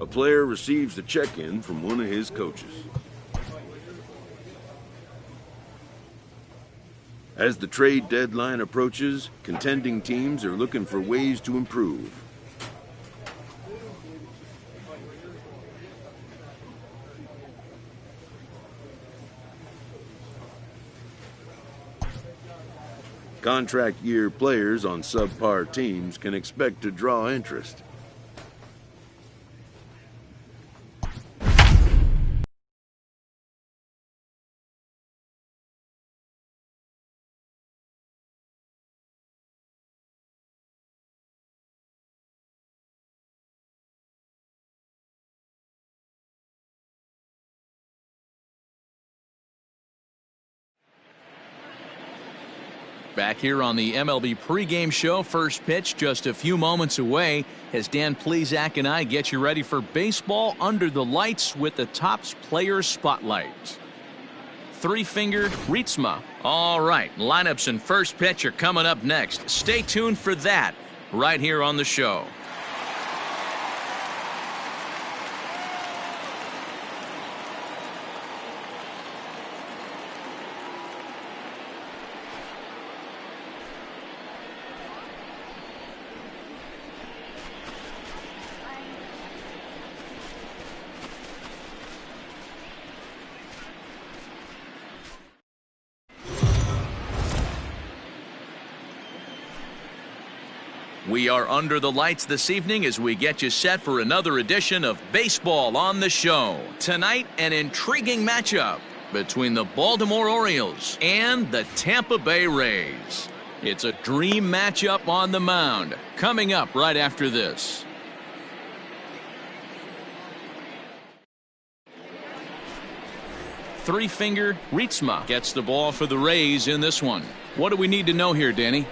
A player receives a check-in from one of his coaches. As the trade deadline approaches, contending teams are looking for ways to improve. Contract year players on subpar teams can expect to draw interest. Back here on the MLB pregame show, first pitch just a few moments away as Dan Plesac and I get you ready for baseball under the lights with the Topps Player Spotlight. Three-fingered Ritzma. All right, lineups and first pitch are coming up next. Stay tuned for that right here on the show. We are under the lights this evening as we get you set for another edition of Baseball on the Show. Tonight, an intriguing matchup between the Baltimore Orioles and the Tampa Bay Rays. It's a dream matchup on the mound. Coming up right after this. Three-finger Ritzma gets the ball for the Rays in this one. What do we need to know here, Danny?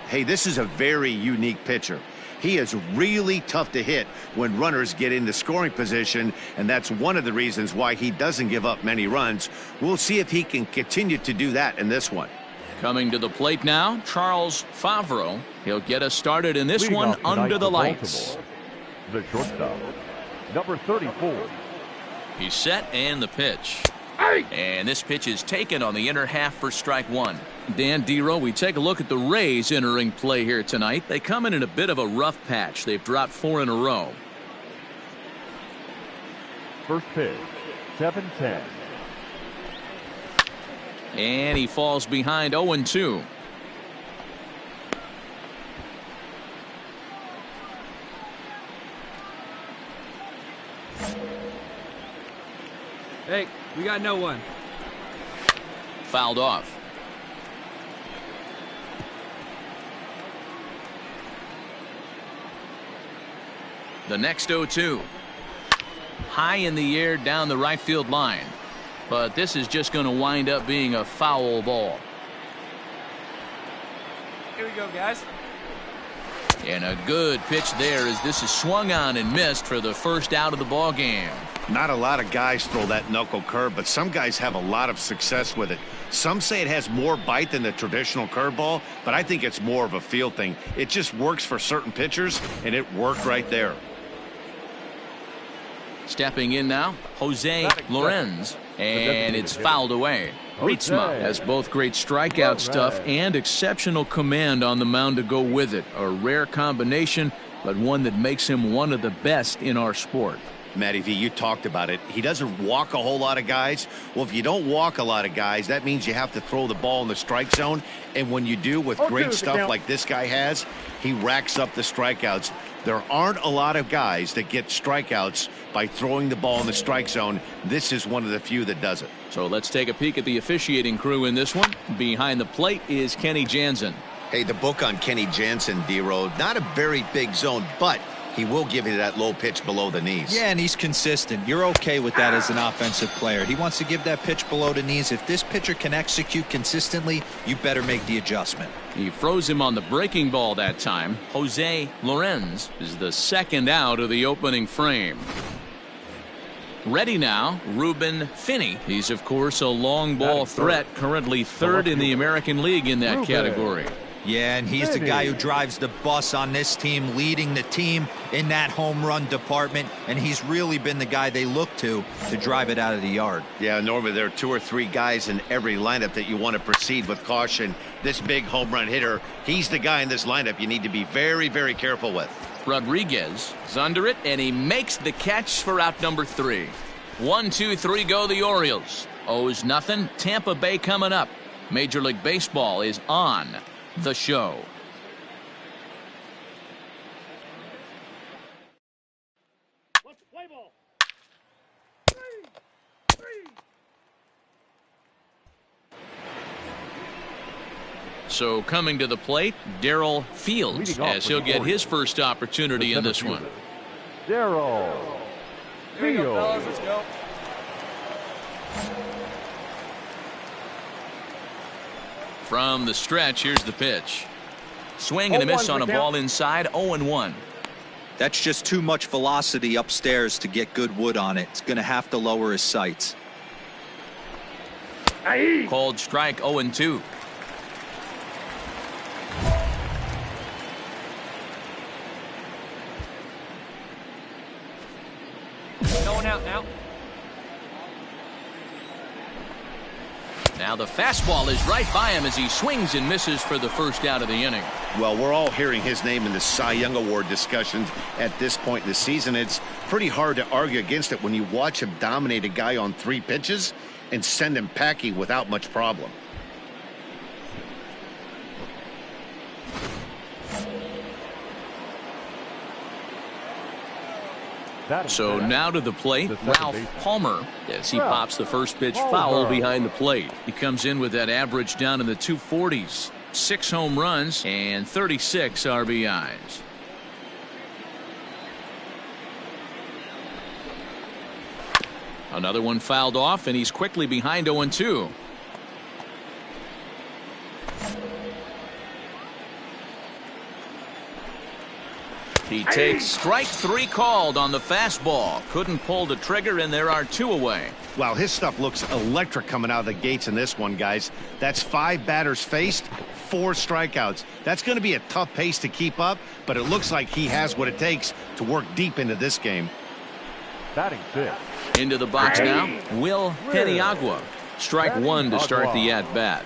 Hey, this is a very unique pitcher. He is really tough to hit when runners get into scoring position, and that's one of the reasons why he doesn't give up many runs. We'll see if he can continue to do that in this one. Coming to the plate now, Charles Favreau. He'll get us started in this one under the lights. The shortstop, number 34. He's set and the pitch. And this pitch is taken on the inner half for strike one. Dan Dero, we take a look at the Rays entering play here tonight. They come in a bit of a rough patch. They've dropped 4 in a row. First pitch, 7-10. And he falls behind 0-2. Hey, we got no one. Fouled off. The next 0-2. High in the air down the right field line. But this is just going to wind up being a foul ball. Here we go, guys. And a good pitch there as this is swung on and missed for the first out of the ball game. Not a lot of guys throw that knuckle curve, but some guys have a lot of success with it. Some say it has more bite than the traditional curveball, but I think it's more of a feel thing. It just works for certain pitchers, and it worked right there. Stepping in now, Jose Lorenz, and it's fouled away. Ritzma has both great strikeout stuff and exceptional command on the mound to go with it. A rare combination, but one that makes him one of the best in our sport. Matty V, you talked about it. He doesn't walk a whole lot of guys. Well, if you don't walk a lot of guys, that means you have to throw the ball in the strike zone. And when you do with great stuff like this guy has, he racks up the strikeouts. There aren't a lot of guys that get strikeouts by throwing the ball in the strike zone. This is one of the few that does it. So let's take a peek at the officiating crew in this one. Behind the plate is Kenny Jansen. Hey, the book on Kenny Jansen, D-Road, not a very big zone, but he will give you that low pitch below the knees. Yeah, and he's consistent. You're okay with that as an offensive player. He wants to give that pitch below the knees. If this pitcher can execute consistently, you better make the adjustment. He froze him on the breaking ball that time. Jose Lorenz is the second out of the opening frame. Ready now, Ruben Finney. He's, of course, a long ball threat, currently third in the American League in that category. Yeah, and he's the guy who drives the bus on this team, leading the team in that home run department, and he's really been the guy they look to drive it out of the yard. Yeah, normally there are 2 or 3 guys in every lineup that you want to proceed with caution. This big home run hitter, he's the guy in this lineup you need to be very, very careful with. Rodriguez is under it, and he makes the catch for out number 3. 1, 2, 3 go the Orioles. O's nothing. Tampa Bay coming up. Major League Baseball is on the show. So coming to the plate, Darrell Fields, as he'll get his first opportunity in this one. Darrell Fields. Let's go. From the stretch, here's the pitch. Swing and a miss on a ball inside, 0-1. That's just too much velocity upstairs to get good wood on it. It's going to have to lower his sights. Called strike, 0-2. Going out now. Now the fastball is right by him as he swings and misses for the first out of the inning. Well, we're all hearing his name in the Cy Young Award discussions at this point in the season. It's pretty hard to argue against it when you watch him dominate a guy on 3 pitches and send him packing without much problem. So now to the plate, Ralph Palmer, as he pops the first pitch foul behind the plate. He comes in with that average down in the 240s. 6 home runs and 36 RBIs. Another one fouled off, and he's quickly behind 0-2. He takes strike 3 called on the fastball. Couldn't pull the trigger, and there are 2 away. Wow, his stuff looks electric coming out of the gates in this one, guys. That's 5 batters faced, 4 strikeouts. That's going to be a tough pace to keep up, but it looks like he has what it takes to work deep into this game. Batting 6. Into the box now, Will Peniagua. Strike 1 to start the at-bat.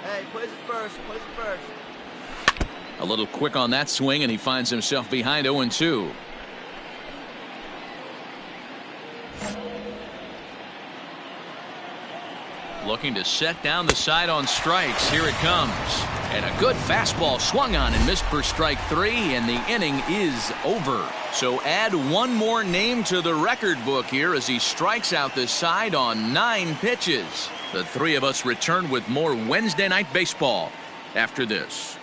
Hey, place it first. Place it first. A little quick on that swing, and he finds himself behind 0-2. Looking to set down the side on strikes. Here it comes. And a good fastball swung on and missed for strike 3, and the inning is over. So add one more name to the record book here as he strikes out the side on 9 pitches. The 3 of us return with more Wednesday Night Baseball after this.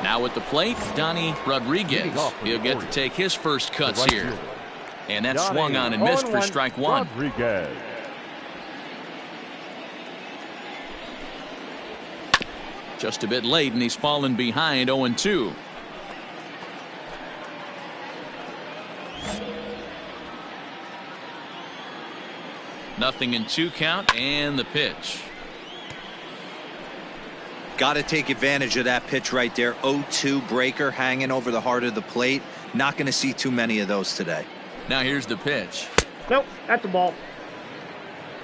Now at the plate, Donnie Rodriguez. He'll get to take his first cuts here. And that swung on and missed for strike 1. Rodriguez. Just a bit late, and he's fallen behind 0-2. Nothing in 2 count, and the pitch. Got to take advantage of that pitch right there. 0-2 breaker hanging over the heart of the plate. Not going to see too many of those today. Now here's the pitch. Nope, that's a ball.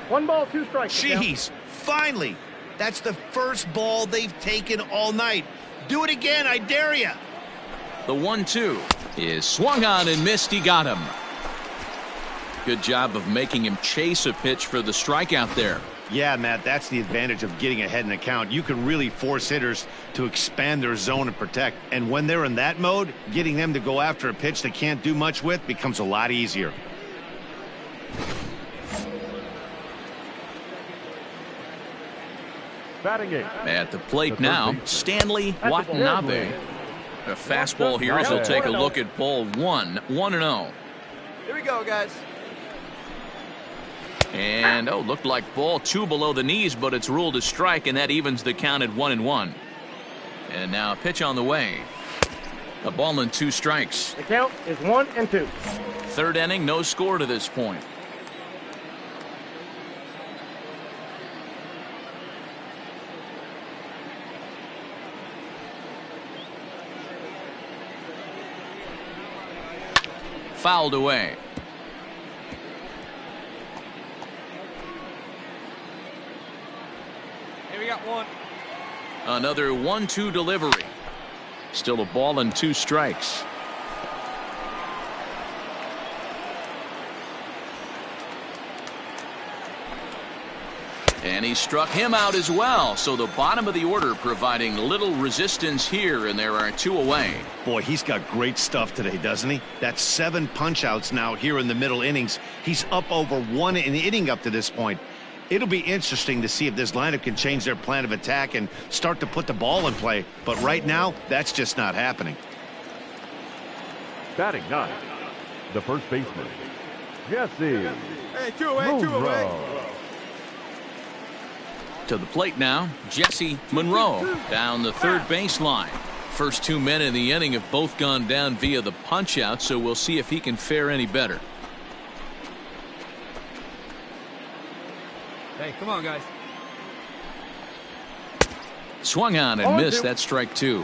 1 ball, 2 strikes. Jeez, finally. That's the first ball they've taken all night. Do it again, I dare you. The 1-2 is swung on and missed. He got him. Good job of making him chase a pitch for the strikeout there. Yeah, Matt, that's the advantage of getting ahead in the count. You can really force hitters to expand their zone and protect. And when they're in that mode, getting them to go after a pitch they can't do much with becomes a lot easier. Batting 8. At the plate now, Stanley Watanabe. A fastball here as he'll take a look at ball 1. 1-0. Here we go, guys. And, looked like ball 2 below the knees, but it's ruled a strike, and that evens the count at 1-1. And now a pitch on the way. A ball and 2 strikes. The count is 1-2. Third inning, no score to this point. Fouled away. Here we got one. Another 1-2 delivery. Still a ball and 2 strikes. And he struck him out as well. So the bottom of the order providing little resistance here, and there are 2 away. Boy, he's got great stuff today, doesn't he? That's 7 punch-outs now here in the middle innings. He's up over 1 an inning up to this point. It'll be interesting to see if this lineup can change their plan of attack and start to put the ball in play. But right now, that's just not happening. Batting 9, the first baseman, Jesse. Hey, 2 away, 2 away. To the plate now, Jesse Monroe down the third baseline. First 2 men in the inning have both gone down via the punch-out, so we'll see if he can fare any better. Hey, come on, guys. Swung on and missed. That strike 2.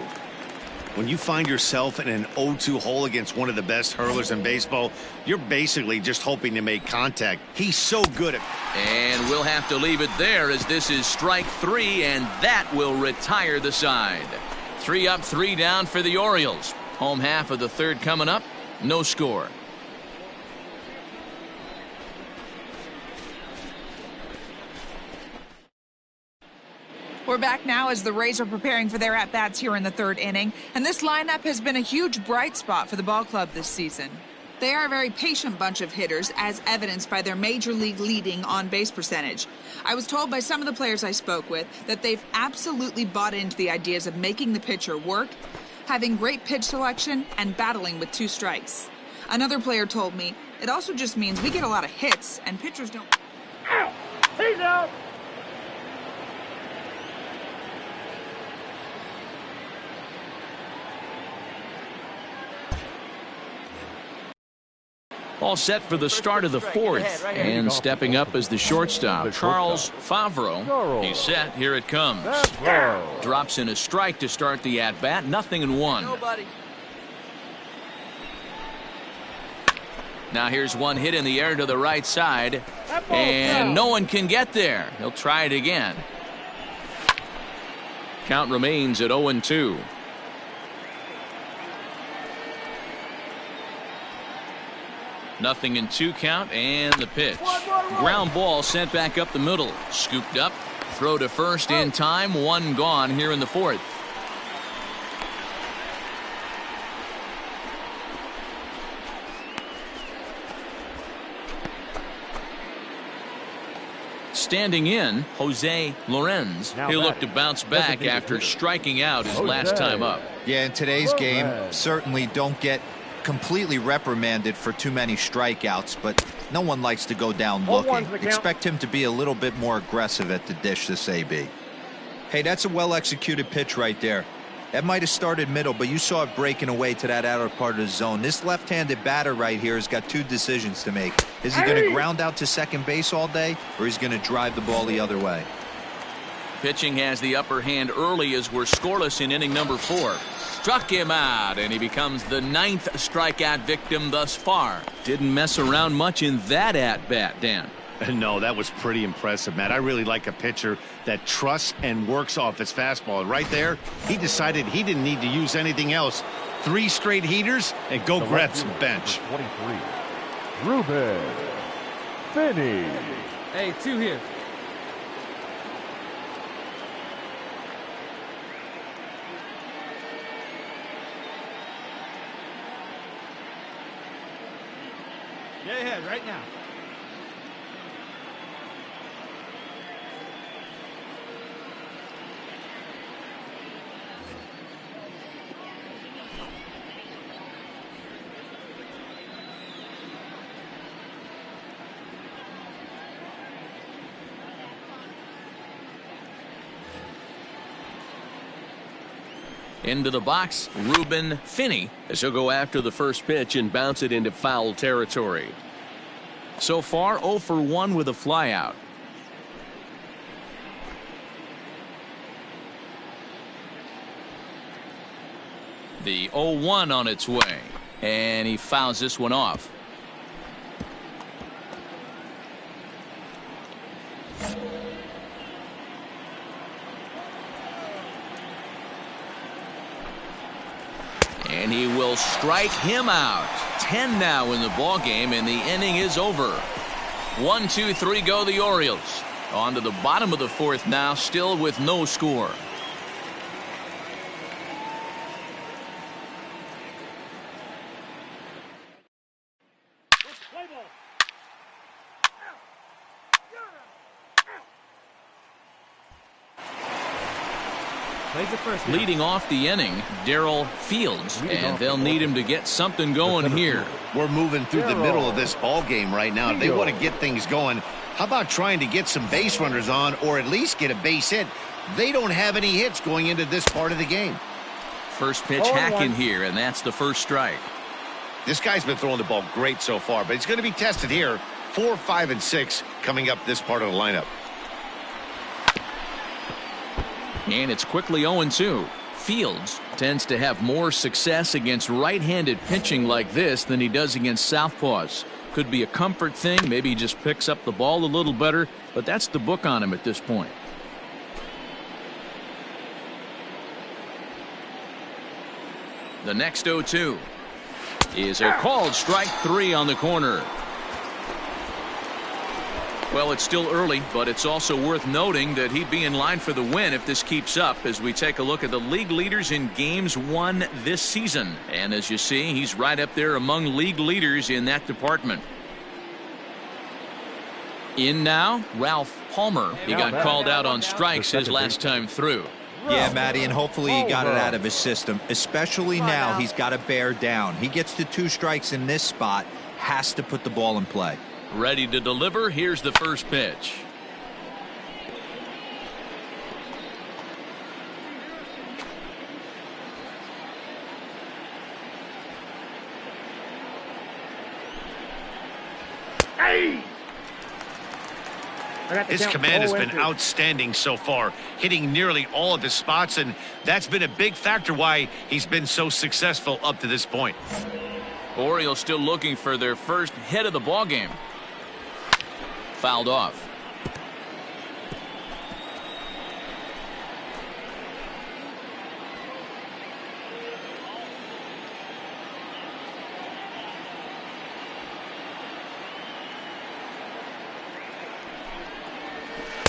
When you find yourself in an 0-2 hole against one of the best hurlers in baseball, you're basically just hoping to make contact. He's so good at. And we'll have to leave it there, as this is strike 3, and that will retire the side. 3 up, 3 down for the Orioles. Home half of the third coming up. No score. We're back now as the Rays are preparing for their at-bats here in the third inning, and this lineup has been a huge bright spot for the ball club this season. They are a very patient bunch of hitters, as evidenced by their major league leading on-base percentage. I was told by some of the players I spoke with that they've absolutely bought into the ideas of making the pitcher work, having great pitch selection, and battling with 2 strikes. Another player told me it also just means we get a lot of hits, and pitchers don't... Ow! He's out! All set for the start of the fourth, and stepping up as the shortstop, Charles Favreau. He's set. Here it comes. Drops in a strike to start the at-bat. 0-1. Nobody. Now here's one hit in the air to the right side, and no one can get there. He'll try it again. Count remains at 0-2. Nothing in 2 count, and the pitch. Ground ball sent back up the middle. Scooped up. Throw to first in time. 1 gone here in the fourth. Standing in, Jose Lorenz. He'll look to bounce back after striking out his last time up. Yeah, in today's game, certainly don't get completely reprimanded for too many strikeouts, but no one likes to go down looking. Expect him to be a little bit more aggressive at the dish this AB. Hey, that's a well-executed pitch right there. That might have started middle, but you saw it breaking away to that outer part of the zone. This left-handed batter right here has got 2 decisions to make. Is he going to ground out to second base all day, or is he going to drive the ball the other way? Pitching has the upper hand early as we're scoreless in inning number 4. Struck him out, and he becomes the 9th strikeout victim thus far. Didn't mess around much in that at-bat, Dan. No, that was pretty impressive, Matt. I really like a pitcher that trusts and works off his fastball. Right there, he decided he didn't need to use anything else. 3 straight heaters and go grab some bench. 23, Ruben Finney. Hey, 2 here. Get ahead right now. Into the box, Ruben Finney, as he'll go after the first pitch and bounce it into foul territory. So far, 0 for 1 with a flyout. The 0-1 on its way, and he fouls this one off. And he will strike him out. 10 now in the ball game, and the inning is over. 1, 2, 3 go the Orioles. On to the bottom of the fourth now, still with no score. Leading off the inning, Darrell Fields, and they'll need him to get something going here. We're moving through the middle of this ball game right now. If they want to get things going, how about trying to get some base runners on, or at least get a base hit? They don't have any hits going into this part of the game. First pitch hacking here, and that's the first strike. This guy's been throwing the ball great so far, but he's going to be tested here. 4, 5, and 6 coming up this part of the lineup. And it's quickly 0-2. Fields tends to have more success against right-handed pitching like this than he does against southpaws. Could be a comfort thing. Maybe he just picks up the ball a little better, but that's the book on him at this point. The next 0-2 is a called strike 3 on the corner. Well, it's still early, but it's also worth noting that he'd be in line for the win if this keeps up as we take a look at the league leaders in games won this season. And as you see, he's right up there among league leaders in that department. In now, Ralph Palmer. He got called out on strikes his last time through. Yeah, Matty, and hopefully he got it out of his system. Especially now, he's got to bear down. He gets to 2 strikes in this spot, has to put the ball in play. Ready to deliver. Here's the first pitch. His command has been outstanding so far, hitting nearly all of his spots, and that's been a big factor why he's been so successful up to this point. Orioles still looking for their first hit of the ball game. Fouled off.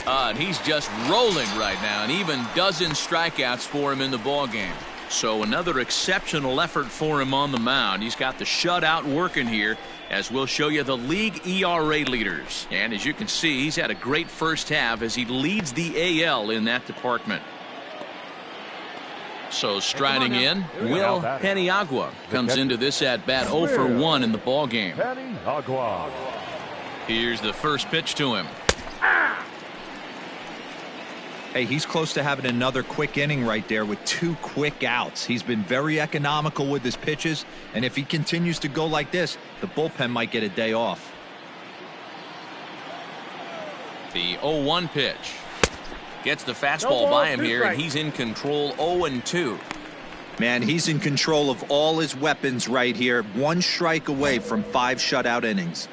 And he's just rolling right now, and even dozen strikeouts for him in the ball game. So another exceptional effort for him on the mound. He's got the shutout working here, as we'll show you the league ERA leaders. And as you can see, he's had a great first half as he leads the AL in that department. So striding in, Will Paniagua comes into this at bat 0 for 1 in the ball game. Here's the first pitch to him. Hey, he's close to having another quick inning right there with 2 quick outs. He's been very economical with his pitches, and if he continues to go like this, the bullpen might get a day off. The 0-1 pitch. Gets the fastball by him here, and he's in control 0-2. Man, he's in control of all his weapons right here. 1 strike away from 5 shutout innings.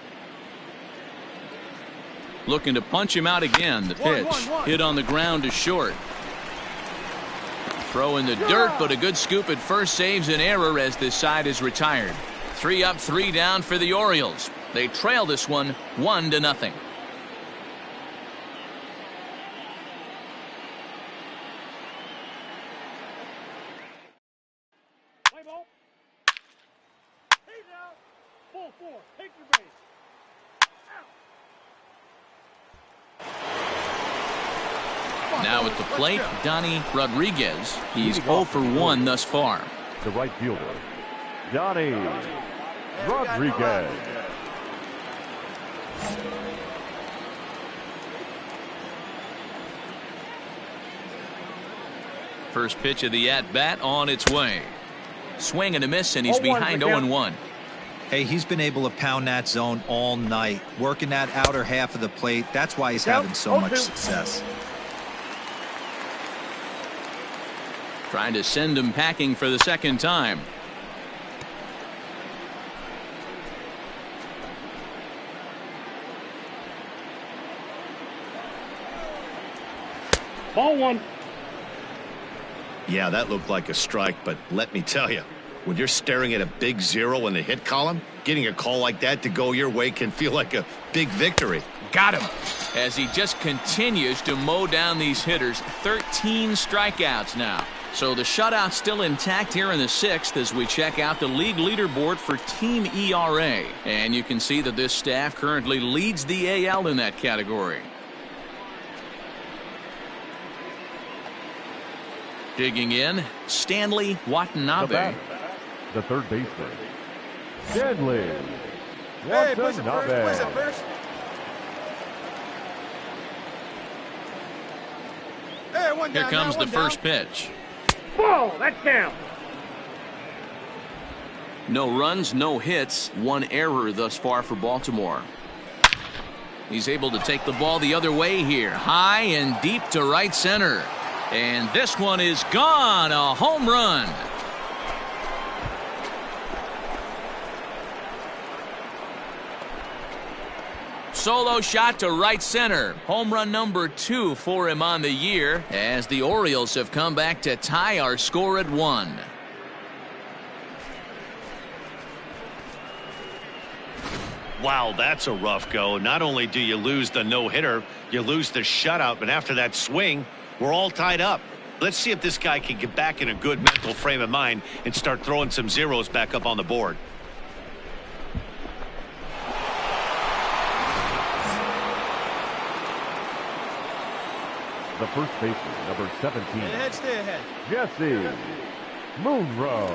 Looking to punch him out again. The pitch hit on the ground to short. Throw in the dirt, but a good scoop at first saves an error as this side is retired. 3 up, 3 down for the Orioles. They trail this one 1-0. Now at the plate, Donnie Rodriguez. He's 0 for 1 thus far. The right fielder, Donnie Rodriguez. First pitch of the at-bat on its way. Swing and a miss, and he's 0-1 behind the count. 0-1. Hey, he's been able to pound that zone all night, working that outer half of the plate. That's why he's having so much success. Trying to send him packing for the second time. Ball 1. Yeah, that looked like a strike, but let me tell you, when you're staring at a big 0 in the hit column, getting a call like that to go your way can feel like a big victory. Got him. As he just continues to mow down these hitters. 13 strikeouts now. So the shutout's still intact here in the 6th as we check out the league leaderboard for team ERA. And you can see that this staff currently leads the AL in that category. Digging in, Stanley Watanabe. The third baseman, Stanley Hey, push it Watanabe. first, push it first. Hey, one Here down, comes now, the one first down. pitch. Ball. That counts. No runs, no hits, one error thus far for Baltimore. He's able to take the ball the other way here, high and deep to right center. And this one is gone, a home run. Solo shot to right center. Home run number 2 for him on the year as the Orioles have come back to tie our score at 1. Wow, that's a rough go. Not only do you lose the no-hitter, you lose the shutout, but after that swing, we're all tied up. Let's see if this guy can get back in a good mental frame of mind and start throwing some zeros back up on the board. The first baseman, number 17, Stay ahead, stay ahead. Jesse Moonrow.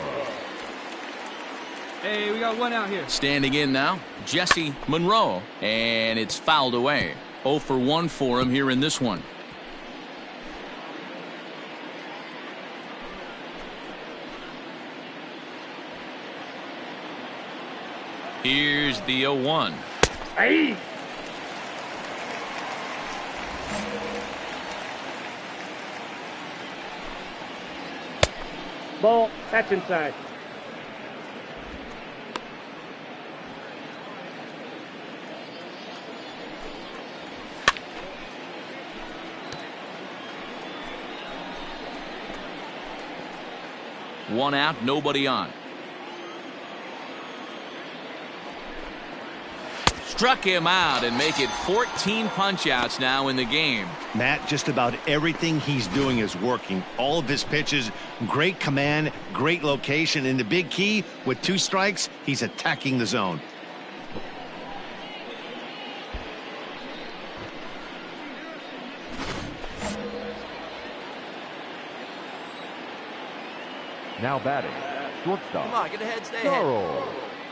Hey, we got one out here. Standing in now, Jesse Monroe, and it's fouled away. 0 for 1 for him here in this one. Here's the 0-1. Hey. Ball. That's inside. One out, nobody on. Struck him out and make it 14 punch-outs now in the game. Matt, just about everything he's doing is working. All of his pitches, great command, great location, and the big key, with 2 strikes, he's attacking the zone. Now batting, shortstop. Come on, get ahead, stay ahead. Charles.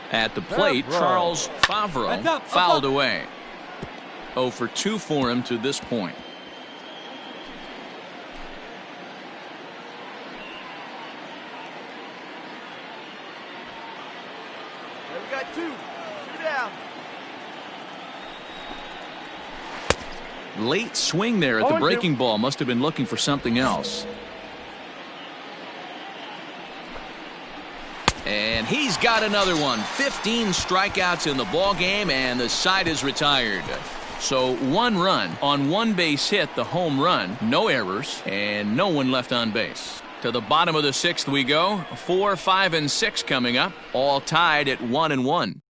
At the plate, Favreau. Charles Favreau That's up, fouled up. away. 0 for 2 for him to this point. Hey, we got 2. 2 down. Late swing there at the breaking ball. Must have been looking for something else. And he's got another one. 15 strikeouts in the ball game, and the side is retired. So 1 run on 1 base hit, the home run, no errors, and no one left on base. To the bottom of the 6th we go. 4, 5, and 6 coming up, all tied at 1-1.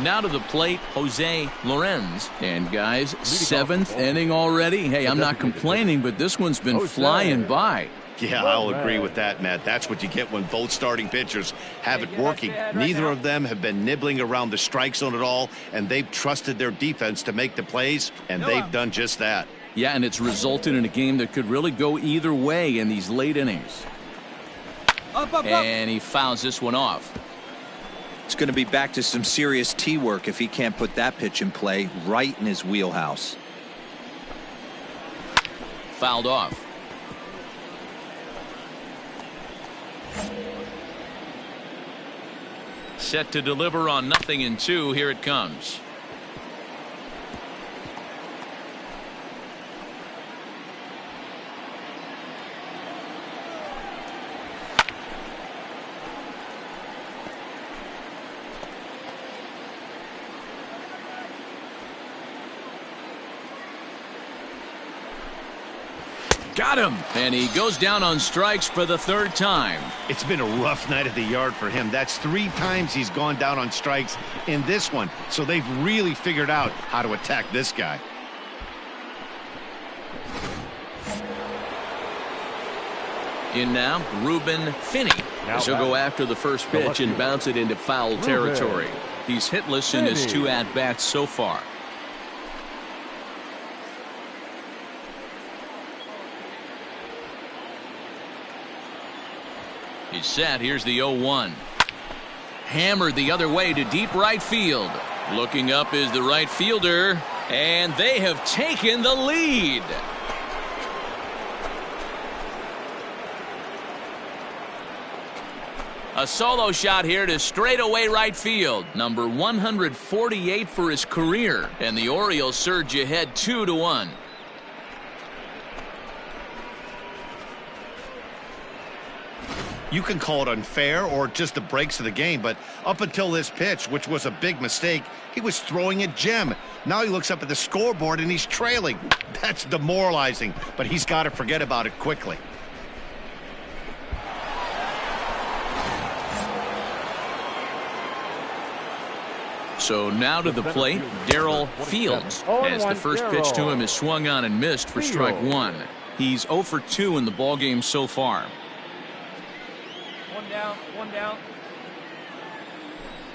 Now to the plate, Jose Lorenz. And guys, 7th inning already. Hey, I'm not complaining, but this one's been flying by. Yeah, I'll agree with that, Matt. That's what you get when both starting pitchers have it working. Neither of them have been nibbling around the strike zone at all, and they've trusted their defense to make the plays, and they've done just that. Yeah, and it's resulted in a game that could really go either way in these late innings. Up, up, up. And he fouls this one off. It's going to be back to some serious tee work if he can't put that pitch in play right in his wheelhouse. Fouled off. Set to deliver on 0-2. Here it comes. Got him. And he goes down on strikes for the third time. It's been a rough night at the yard for him. That's 3 times he's gone down on strikes in this one. So they've really figured out how to attack this guy. In now, Ruben Finney. As he'll go after the first pitch and bounce it into foul territory. He's hitless in his 2 at-bats so far. He's set. Here's the 0-1. Hammered the other way to deep right field. Looking up is the right fielder, and they have taken the lead. A solo shot here to straightaway right field. Number 148 for his career, and the Orioles surge ahead 2-1. You can call it unfair or just the breaks of the game, but up until this pitch, which was a big mistake, he was throwing a gem. Now he looks up at the scoreboard and he's trailing. That's demoralizing, but he's got to forget about it quickly. So now to the plate, Darrell Fields, as the first pitch to him is swung on and missed for strike 1. He's 0 for 2 in the ballgame so far. One down.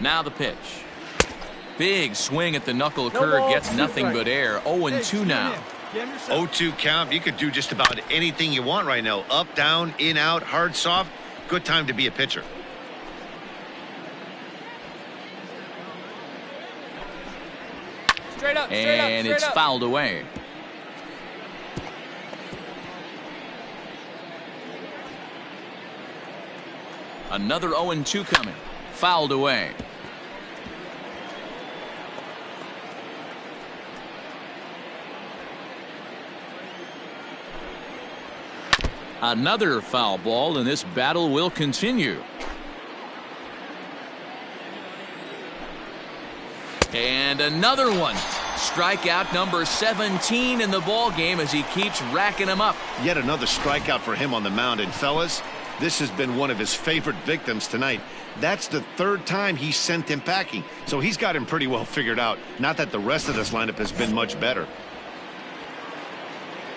Now the pitch. Big swing at the knuckle curve, gets nothing but air. 0-2 now. 0-2 count. You could do just about anything you want right now. Up, down, in, out, hard, soft. Good time to be a pitcher. Straight up. And it's fouled away. Another 0-2 coming. Fouled away. Another foul ball, and this battle will continue. And another one. Strikeout number 17 in the ball game as he keeps racking them up. Yet another strikeout for him on the mound. And fellas, this has been one of his favorite victims tonight. That's the 3rd time he sent him packing. So he's got him pretty well figured out. Not that the rest of this lineup has been much better.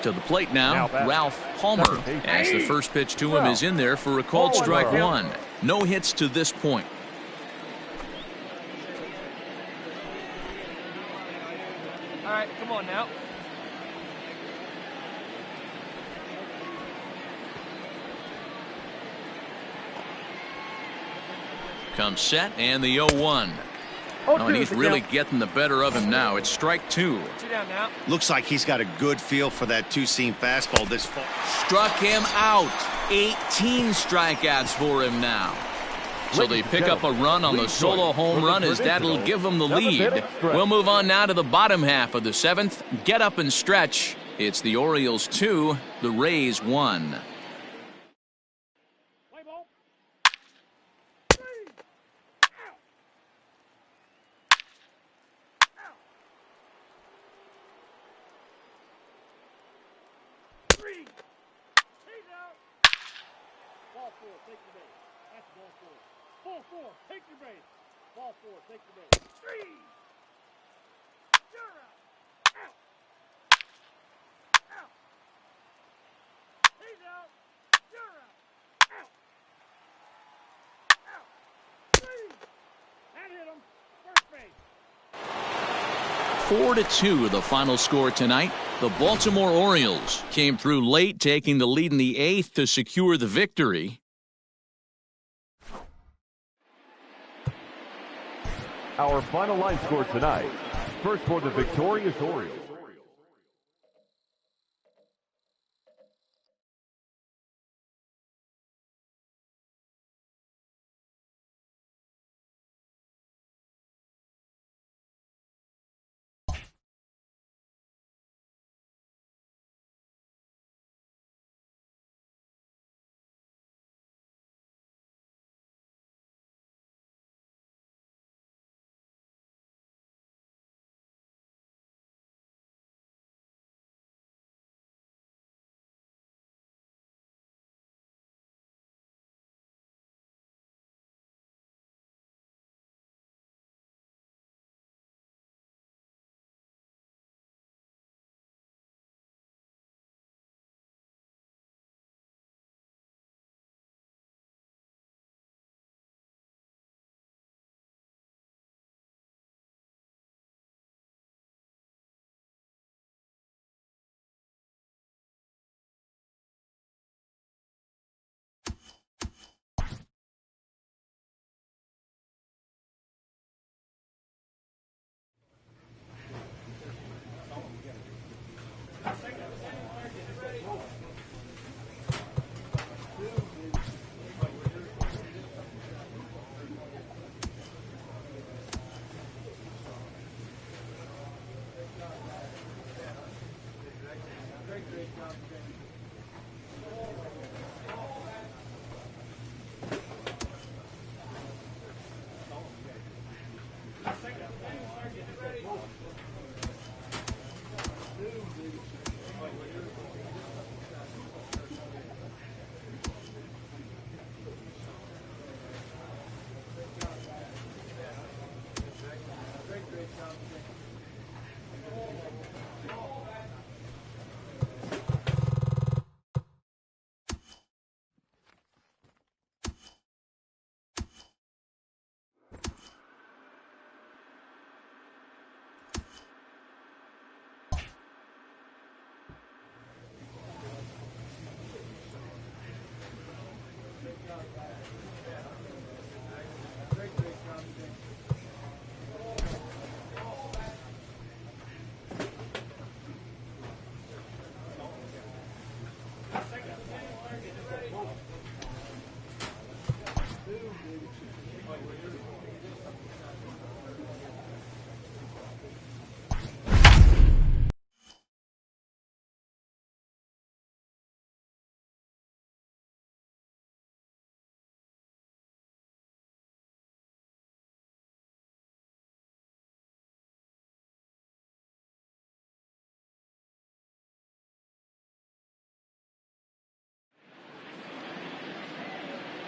To the plate now, Ralph Palmer, as the first pitch to him is in there for a called strike 1. No hits to this point. All right, come on now. Comes set, and the 0-1. Oh, and he's really getting the better of him now. It's strike 2. 2 down now. Looks like he's got a good feel for that 2-seam fastball this fall. Struck him out. 18 strikeouts for him now. So they pick up a run on the solo home run as that'll give them the lead. We'll move on now to the bottom half of the 7th. Get up and stretch. It's the Orioles 2, the Rays 1. Four to 2, the final score tonight. The Baltimore Orioles came through late, taking the lead in the 8th to secure the victory. Our final line score tonight. First for the victorious Orioles.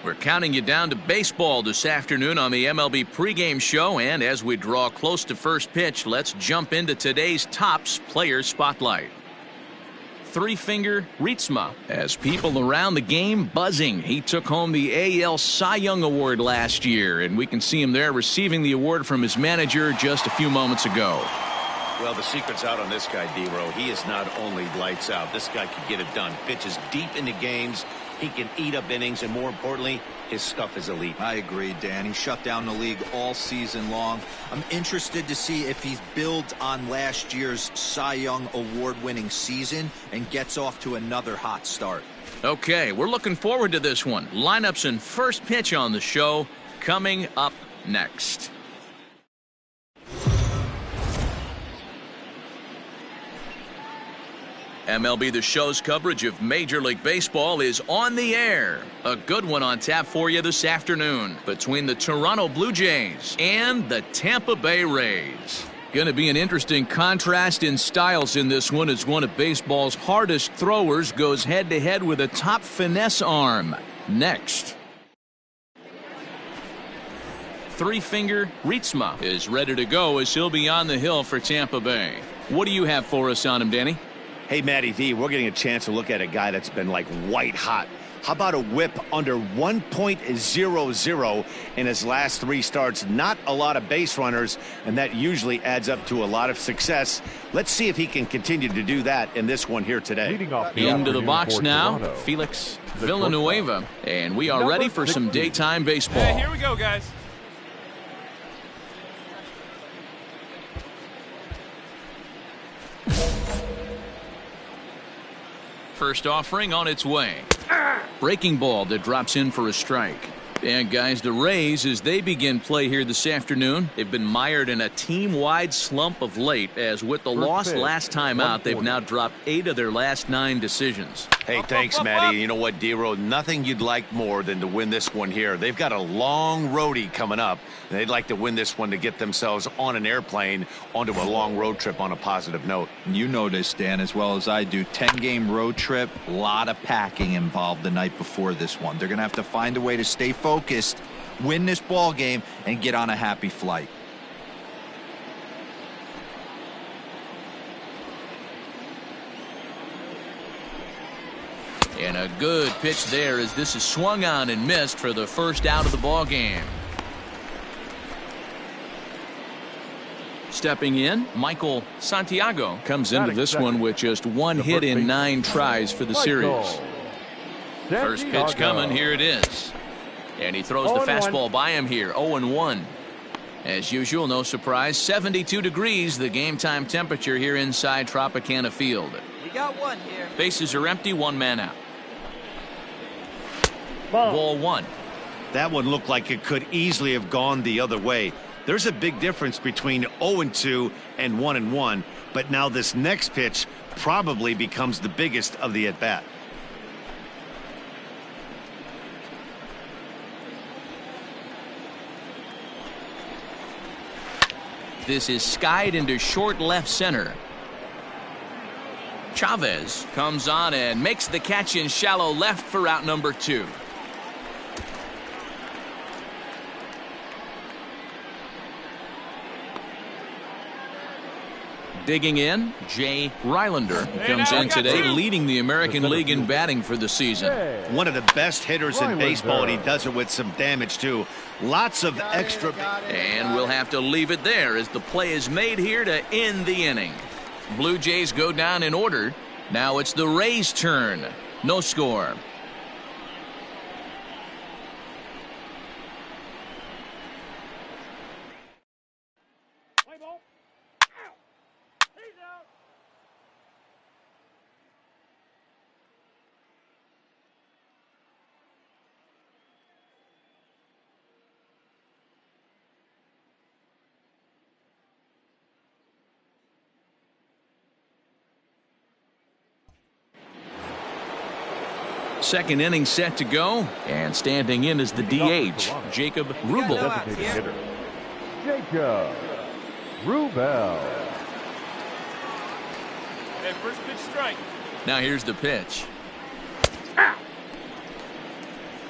We're counting you down to baseball this afternoon on the MLB pregame show, and as we draw close to first pitch, let's jump into today's Topps Player Spotlight. Three-finger Rietsma has people around the game buzzing. He took home the AL Cy Young Award last year, and we can see him there receiving the award from his manager just a few moments ago. Well, the secret's out on this guy, D-Row. He is not only lights out. This guy can get it done. Pitches deep into games. He can eat up innings, and more importantly, his stuff is elite. I agree, Dan. He shut down the league all season long. I'm interested to see if he builds on last year's Cy Young award-winning season and gets off to another hot start. Okay, we're looking forward to this one. Lineups and first pitch on the show coming up next. MLB The Show's coverage of Major League Baseball is on the air. A good one on tap for you this afternoon between the Toronto Blue Jays and the Tampa Bay Rays. Going to be an interesting contrast in styles in this one as one of baseball's hardest throwers goes head-to-head with a top finesse arm. Next. Three-finger Rietsma is ready to go as he'll be on the hill for Tampa Bay. What do you have for us on him, Danny? Hey, Matty V, we're getting a chance to look at a guy that's been like white hot. How about a whip under 1.00 in his last 3 starts? Not a lot of base runners, and that usually adds up to a lot of success. Let's see if he can continue to do that in this one here today. Into the box now, Felix Villanueva, and we are ready for some daytime baseball. Hey, here we go, guys. First offering on its way. Breaking ball that drops in for a strike. And guys, the Rays, as they begin play here this afternoon, they've been mired in a team-wide slump of late, as with the loss last time out, they've now dropped 8 of their last 9 decisions. Hey, thanks, Matty. You know what, D-Row? Nothing you'd like more than to win this one here. They've got a long roadie coming up, and they'd like to win this one to get themselves on an airplane onto a long road trip on a positive note. You know this, Dan, as well as I do. 10-game road trip, a lot of packing involved the night before this one. They're going to have to find a way to stay focused, win this ball game, and get on a happy flight. And a good pitch there, as this is swung on and missed for the first out of the ball game. Stepping in, Michael Santiago comes into this one with just 1 hit in 9 tries for the series. First pitch coming, here it is. And he throws the fastball by him here, 0-1. As usual, no surprise, 72 degrees, the game time temperature here inside Tropicana Field. We got one here. Bases are empty, 1 man out. Ball 1. That one looked like it could easily have gone the other way. There's a big difference between 0-2 and 1-1, but now this next pitch probably becomes the biggest of the at-bat. This is skied into short left center. Chavez comes on and makes the catch in shallow left for out number 2. Digging in, Jay Rylander comes in today, leading the American League in batting for the season. One of the best hitters in baseball, and he does it with some damage too. Lots of extra. And we'll have to leave it there as the play is made here to end the inning. Blue Jays go down in order. Now it's the Rays' turn. No score. Second inning set to go, and standing in is the DH, Jacob Rubel. Jacob Rubel. Hey, first pitch strike. Now here's the pitch.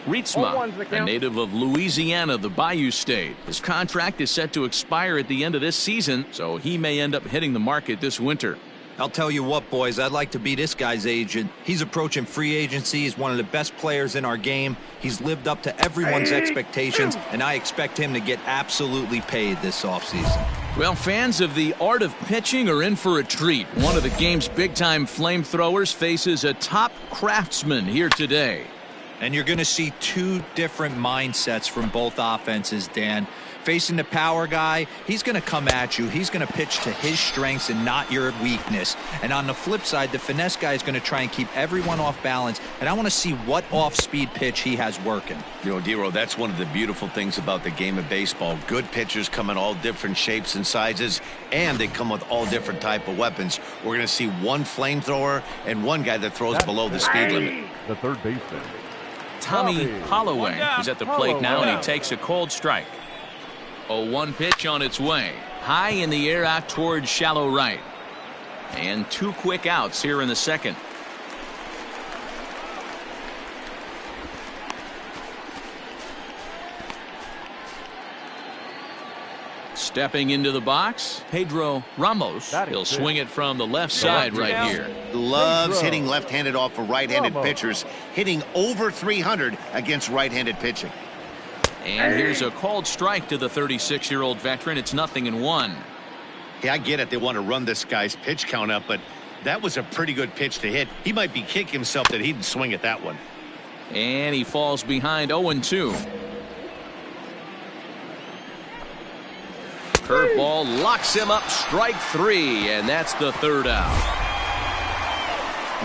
Ritzma, a native of Louisiana, the Bayou State. His contract is set to expire at the end of this season, so he may end up hitting the market this winter. I'll tell you what, boys, I'd like to be this guy's agent. He's approaching free agency. He's one of the best players in our game. He's lived up to everyone's expectations, and I expect him to get absolutely paid this offseason. Well, fans of the art of pitching are in for a treat. One of the game's big-time flamethrowers faces a top craftsman here today. And you're going to see 2 different mindsets from both offenses, Dan. Facing the power guy, he's going to come at you. He's going to pitch to his strengths and not your weakness. And on the flip side, the finesse guy is going to try and keep everyone off balance. And I want to see what off-speed pitch he has working. You know, D-Row, that's one of the beautiful things about the game of baseball. Good pitchers come in all different shapes and sizes, and they come with all different type of weapons. We're going to see one flamethrower and one guy that throws below the speed limit. The third baseman, Tommy Holloway is at the plate now, and he takes a cold strike. 0-1 pitch on its way. High in the air out towards shallow right. And 2 quick outs here in the second. Stepping into the box, Pedro Ramos. He'll swing it from the left side right here. Loves hitting left-handed off of right-handed pitchers, hitting over 300 against right-handed pitching. And here's a called strike to the 36-year-old veteran. It's 0-1. Yeah, I get it. They want to run this guy's pitch count up, but that was a pretty good pitch to hit. He might be kicking himself that he didn't swing at that one. And he falls behind 0-2. Curveball locks him up, strike 3, and that's the third out.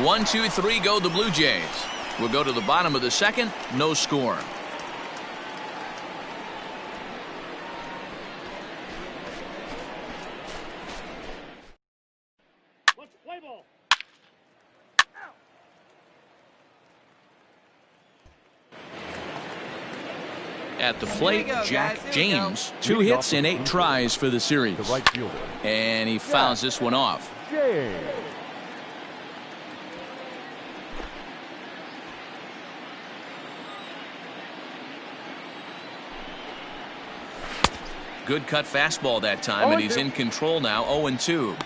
1, 2, 3 go the Blue Jays. We'll go to the bottom of the second. No score. Let's play ball. At the plate, go, Jack guys. Here we James. 2 hits in 8 tries for the series. The right fielder. And he fouls this one off. James. Good cut fastball that time, and he's in control now, 0-2.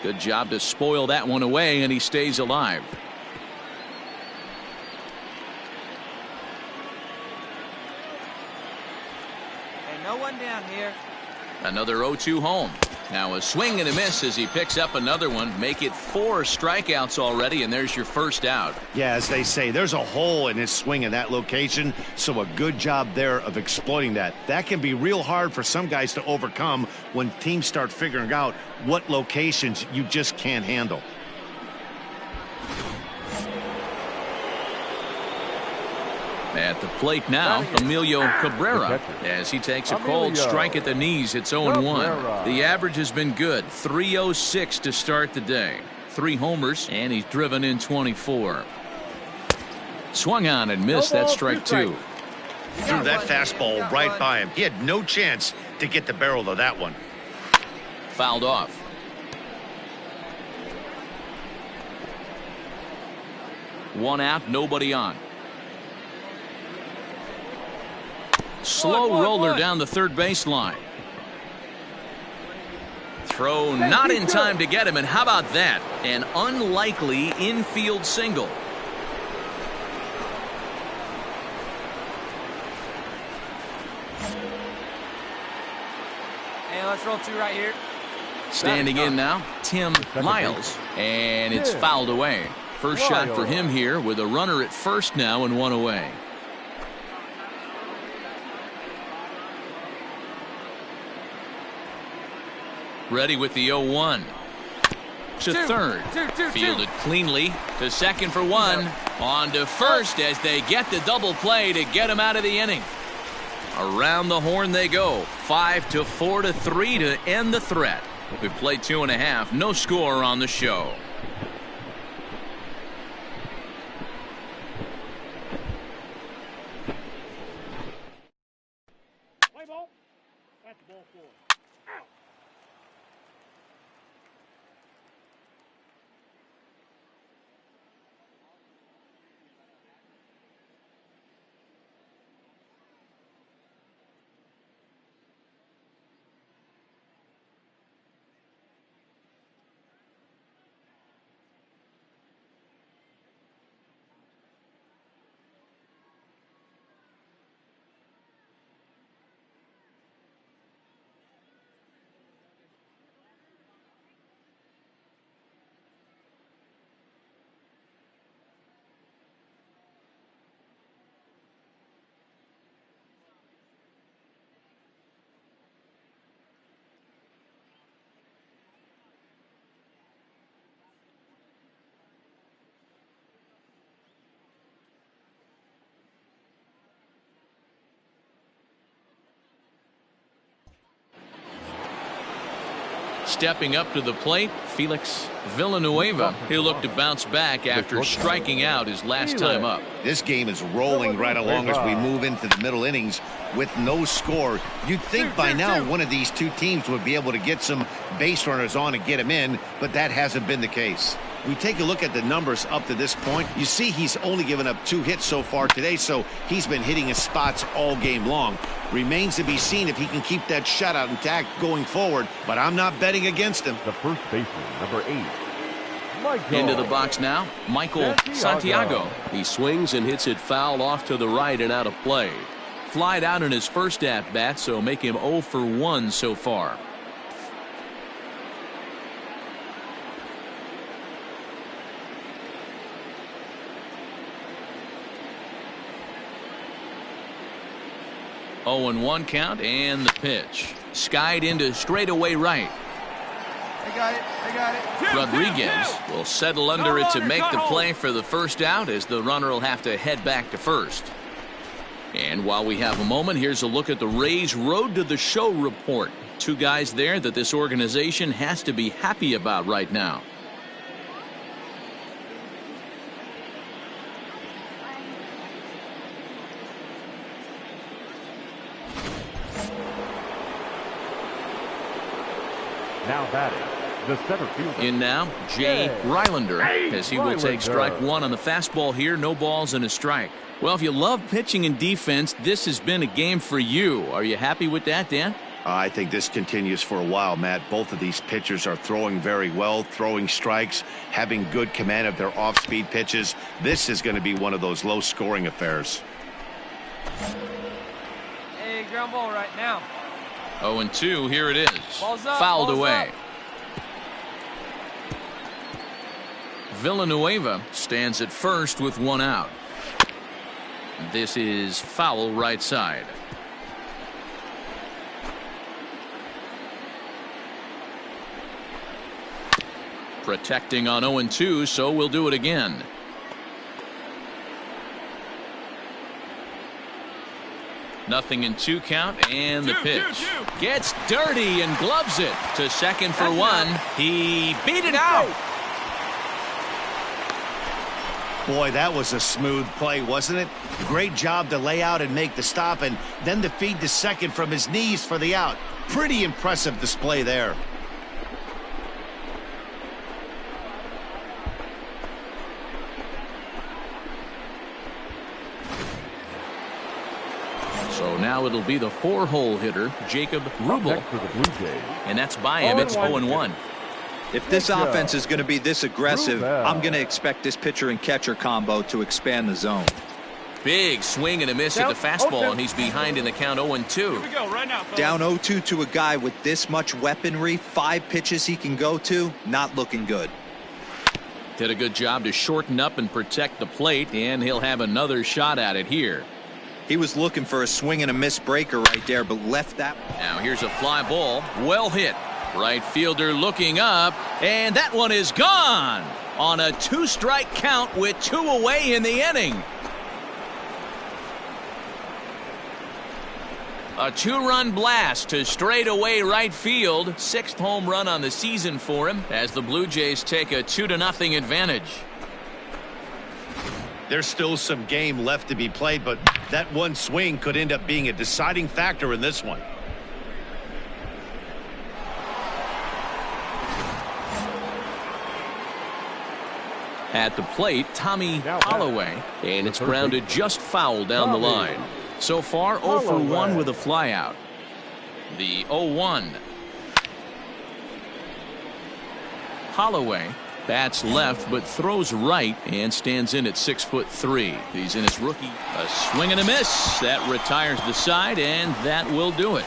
Good job to spoil that one away, and he stays alive. And no one down here. Another 0-2 home. Now a swing and a miss as he picks up another one. Make it 4 strikeouts already, and there's your first out. Yeah, as they say, there's a hole in his swing in that location, so a good job there of exploiting that. That can be real hard for some guys to overcome when teams start figuring out what locations you just can't handle. At the plate now, Emilio Cabrera, as he takes a cold strike at the knees. It's 0-1. The average has been good, 306 to start the day. 3 homers, and he's driven in 24. Swung on and missed. That's strike 2. Threw that fastball right by him. He had no chance to get the barrel of that one. Fouled off. One out, nobody on. Slow roller down the third baseline. Throw not in time to get him, and how about that? An unlikely infield single. Hey, let's roll 2 right here. Standing in now, Tim Miles, and it's fouled away. First shot for him here with a runner at first now and 1 away. Ready with the 0-1. To third. Fielded cleanly. To second for 1. On to first as they get the double play to get him out of the inning. Around the horn they go. 5-4-3 to end the threat. We've played 2.5. No score on the show. Play ball. That's ball 4. Stepping up to the plate, Felix Villanueva. He'll look to bounce back after striking out his last time up. This game is rolling right along as we move into the middle innings with no score. You'd think by now one of these two teams would be able to get some base runners on and get him in, but that hasn't been the case. We take a look at the numbers up to this point. You see he's only given up 2 hits so far today, so he's been hitting his spots all game long. Remains to be seen if he can keep that shutout intact going forward, but I'm not betting against him. The first baseman, number 8. Michael. Into the box now, Michael Santiago. He swings and hits it foul off to the right and out of play. Flied out in his first at-bat, so make him 0 for 1 so far. 0-1 count and the pitch. Skied into straightaway right. I got it. Rodriguez will settle under it to make the play for the first out, as the runner will have to head back to first. And while we have a moment, here's a look at the Rays' Road to the Show report. Two guys there that this organization has to be happy about right now. Now batting, the center fielder. In now, Jay Rylander, as he will take strike one on the fastball here. No balls and a strike. Well, if you love pitching and defense, this has been a game for you. Are you happy with that, Dan? I think this continues for a while, Matt. Both of these pitchers are throwing very well, throwing strikes, having good command of their off-speed pitches. This is going to be one of those low-scoring affairs. Hey, ground ball right now. 0-2, here it is. Balls up, fouled balls away. up. Villanueva stands at first with one out. This is foul right side. Protecting on 0-2, so we'll do it again. Nothing in 2 count, and the pitch. Gets dirty and gloves it to second for one. He beat it out. Boy, that was a smooth play, wasn't it? Great job to lay out and make the stop, and then to feed to second from his knees for the out. Pretty impressive display there. So now it'll be the 4-hole hitter, Jacob Rubel. And that's by him. It's 0-1. If this offense is going to be this aggressive, I'm going to expect this pitcher and catcher combo to expand the zone. Big swing and a miss at the fastball, and he's behind in the count 0-2. Here we go, right now, fellas. Down 0-2 to a guy with this much weaponry, 5 pitches he can go to, not looking good. Did a good job to shorten up and protect the plate, and he'll have another shot at it here. He was looking for a swing and a miss breaker right there, but left that. Now here's a fly ball, well hit. Right fielder looking up, and that one is gone on a 2-strike count with 2 away in the inning. A 2-run blast to straightaway right field. 6th home run on the season for him as the Blue Jays take a 2-0 advantage. There's still some game left to be played, but that one swing could end up being a deciding factor in this one. At the plate, Tommy Holloway, and it's grounded just foul down the line. So far, 0 for 1 with a flyout. The 0-1. Holloway bats left but throws right and stands in at 6'3". He's in his rookie. A swing and a miss. That retires the side, and that will do it.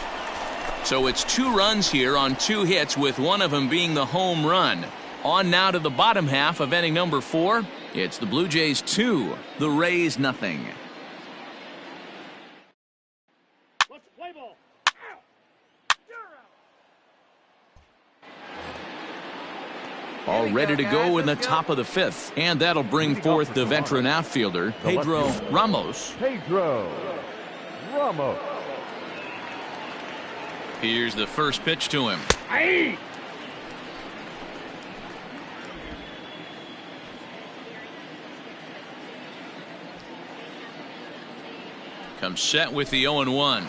So it's 2 runs here on 2 hits, with one of them being the home run. On now to the bottom half of inning number 4. It's the Blue Jays 2, the Rays nothing. Let's play ball. All ready to go in the top of the 5th, and that'll bring forth the veteran outfielder, Pedro Ramos. Here's the first pitch to him. Aye. Comes set with the 0-1.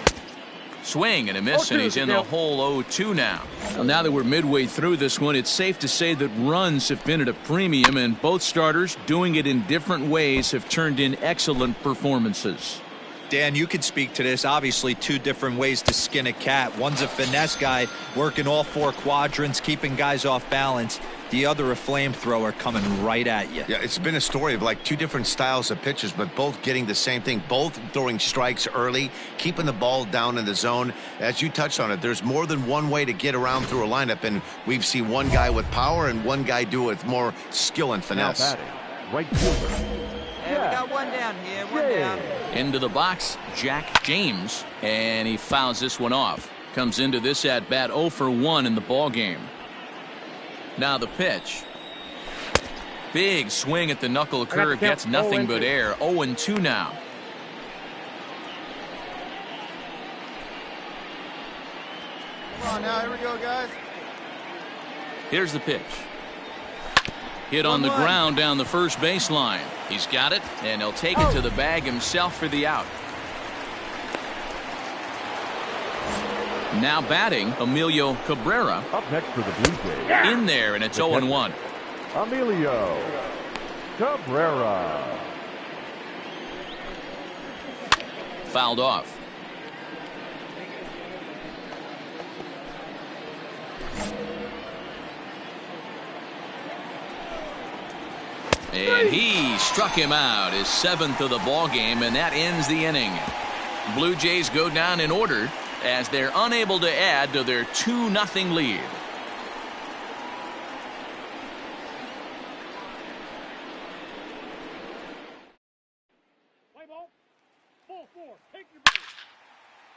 Swing and a miss, and he's in the hole 0-2 now. Well, now that we're midway through this one, it's safe to say that runs have been at a premium, and both starters, doing it in different ways, have turned in excellent performances. Dan, you could speak to this. Obviously, 2 different ways to skin a cat. One's a finesse guy working all 4 quadrants, keeping guys off balance. The other, a flamethrower coming right at you. Yeah, it's been a story of like 2 different styles of pitches, but both getting the same thing, both throwing strikes early, keeping the ball down in the zone. As you touched on it, there's more than one way to get around through a lineup, and we've seen one guy with power and one guy do it with more skill and finesse. Right fielder. Hey, we got one down here, one down. Into the box, Jack James, and he fouls this one off. Comes into this at bat 0 for 1 in the ball game. Now the pitch. Big swing at the knuckle curve, gets nothing but air. 0-2 now. Come on now, here we go, guys. Here's the pitch. Hit on the ground down the first baseline. He's got it, and he'll take it to the bag himself for the out. Now batting, Emilio Cabrera. Up next for the Blue Jays. In there, and it's 0-1. Emilio Cabrera. Fouled off. And he struck him out, his 7th of the ball game, and that ends the inning. Blue Jays go down in order as they're unable to add to their 2-0 lead. Play ball. Ball 4. Take your base.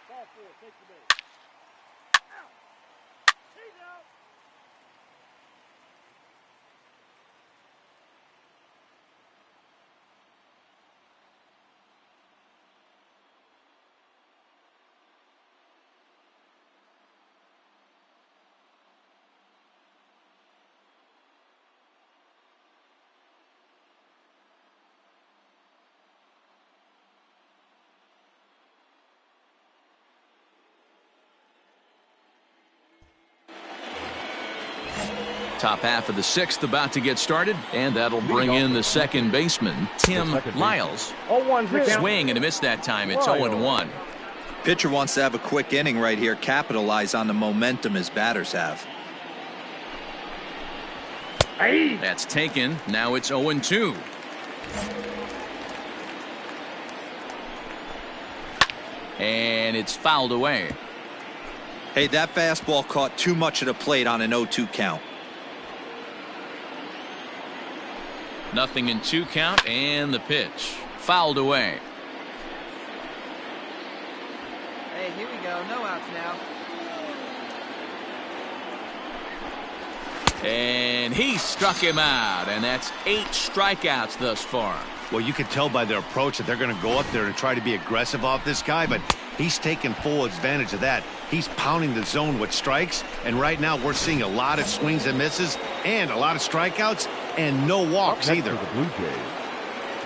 Ball 4. Take your base. Out. He's out. Top half of the 6th about to get started, and that'll bring in the second baseman, Tim Lyles. Swing and a miss that time. It's 0-1. Pitcher wants to have a quick inning right here, capitalize on the momentum his batters have. That's taken. Now it's 0-2. And it's fouled away. Hey, that fastball caught too much of the plate on an 0-2 count. Nothing in 2 count, and the pitch fouled away. Hey, here we go. No outs now. And he struck him out, and that's 8 strikeouts thus far. Well, you can tell by their approach that they're going to go up there and try to be aggressive off this guy, but he's taking full advantage of that. He's pounding the zone with strikes, and right now we're seeing a lot of swings and misses and a lot of strikeouts and no walks either. The Blue Jays,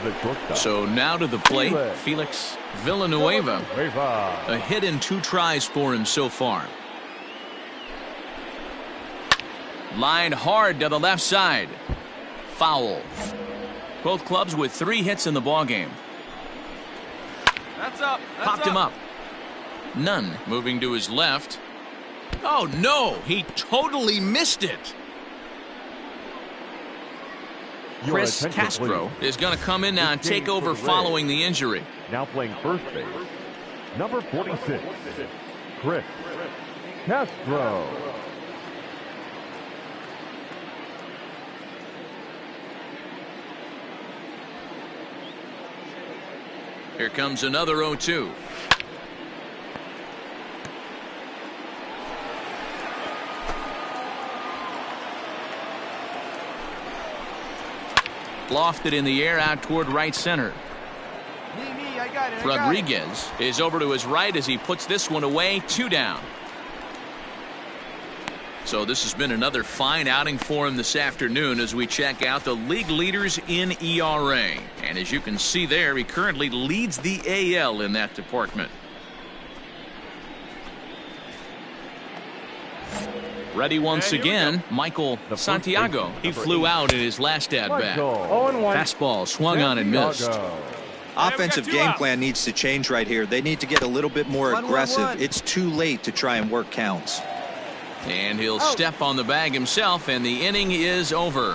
the shortstop. So now to the plate, Felix Villanueva. A hit in 2 tries for him so far. Line hard to the left side. Foul. Both clubs with 3 hits in the ballgame. That's up. That's Popped him up. None moving to his left. Oh no, he totally missed it. Chris Castro is going to come in now and take over following the injury. Now playing first base, number 46, Chris Castro. Here comes another 0-2. Lofted in the air out toward right center. Me, I got it. Rodriguez is over to his right as he puts this one away. 2 down. So this has been another fine outing for him this afternoon as we check out the league leaders in ERA. And as you can see there, he currently leads the AL in that department. Ready once again, Michael Santiago. He flew out in his last at-bat. Fastball swung on and missed. Offensive game plan needs to change right here. They need to get a little bit more aggressive. It's too late to try and work counts. And he'll step on the bag himself, and the inning is over.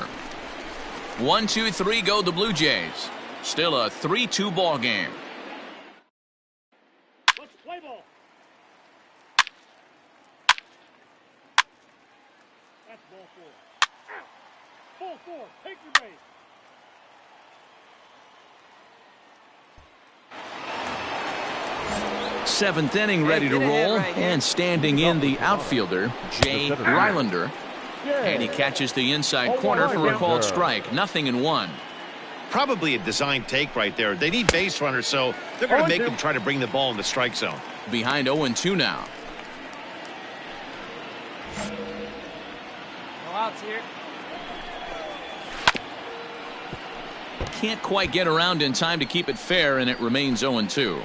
1, 2, 3 go the Blue Jays. Still a 3-2 ball game. Let's play ball. That's ball 4. Out. Ball 4. Take your base. Seventh inning ready to roll, and standing in the outfielder, Jay Rylander. And he catches the inside corner for a called strike. 0-1. Probably a design take right there. They need base runners, so they're going to make him try to bring the ball in the strike zone. Behind 0-2 now. No outs here. Can't quite get around in time to keep it fair, and it remains 0-2.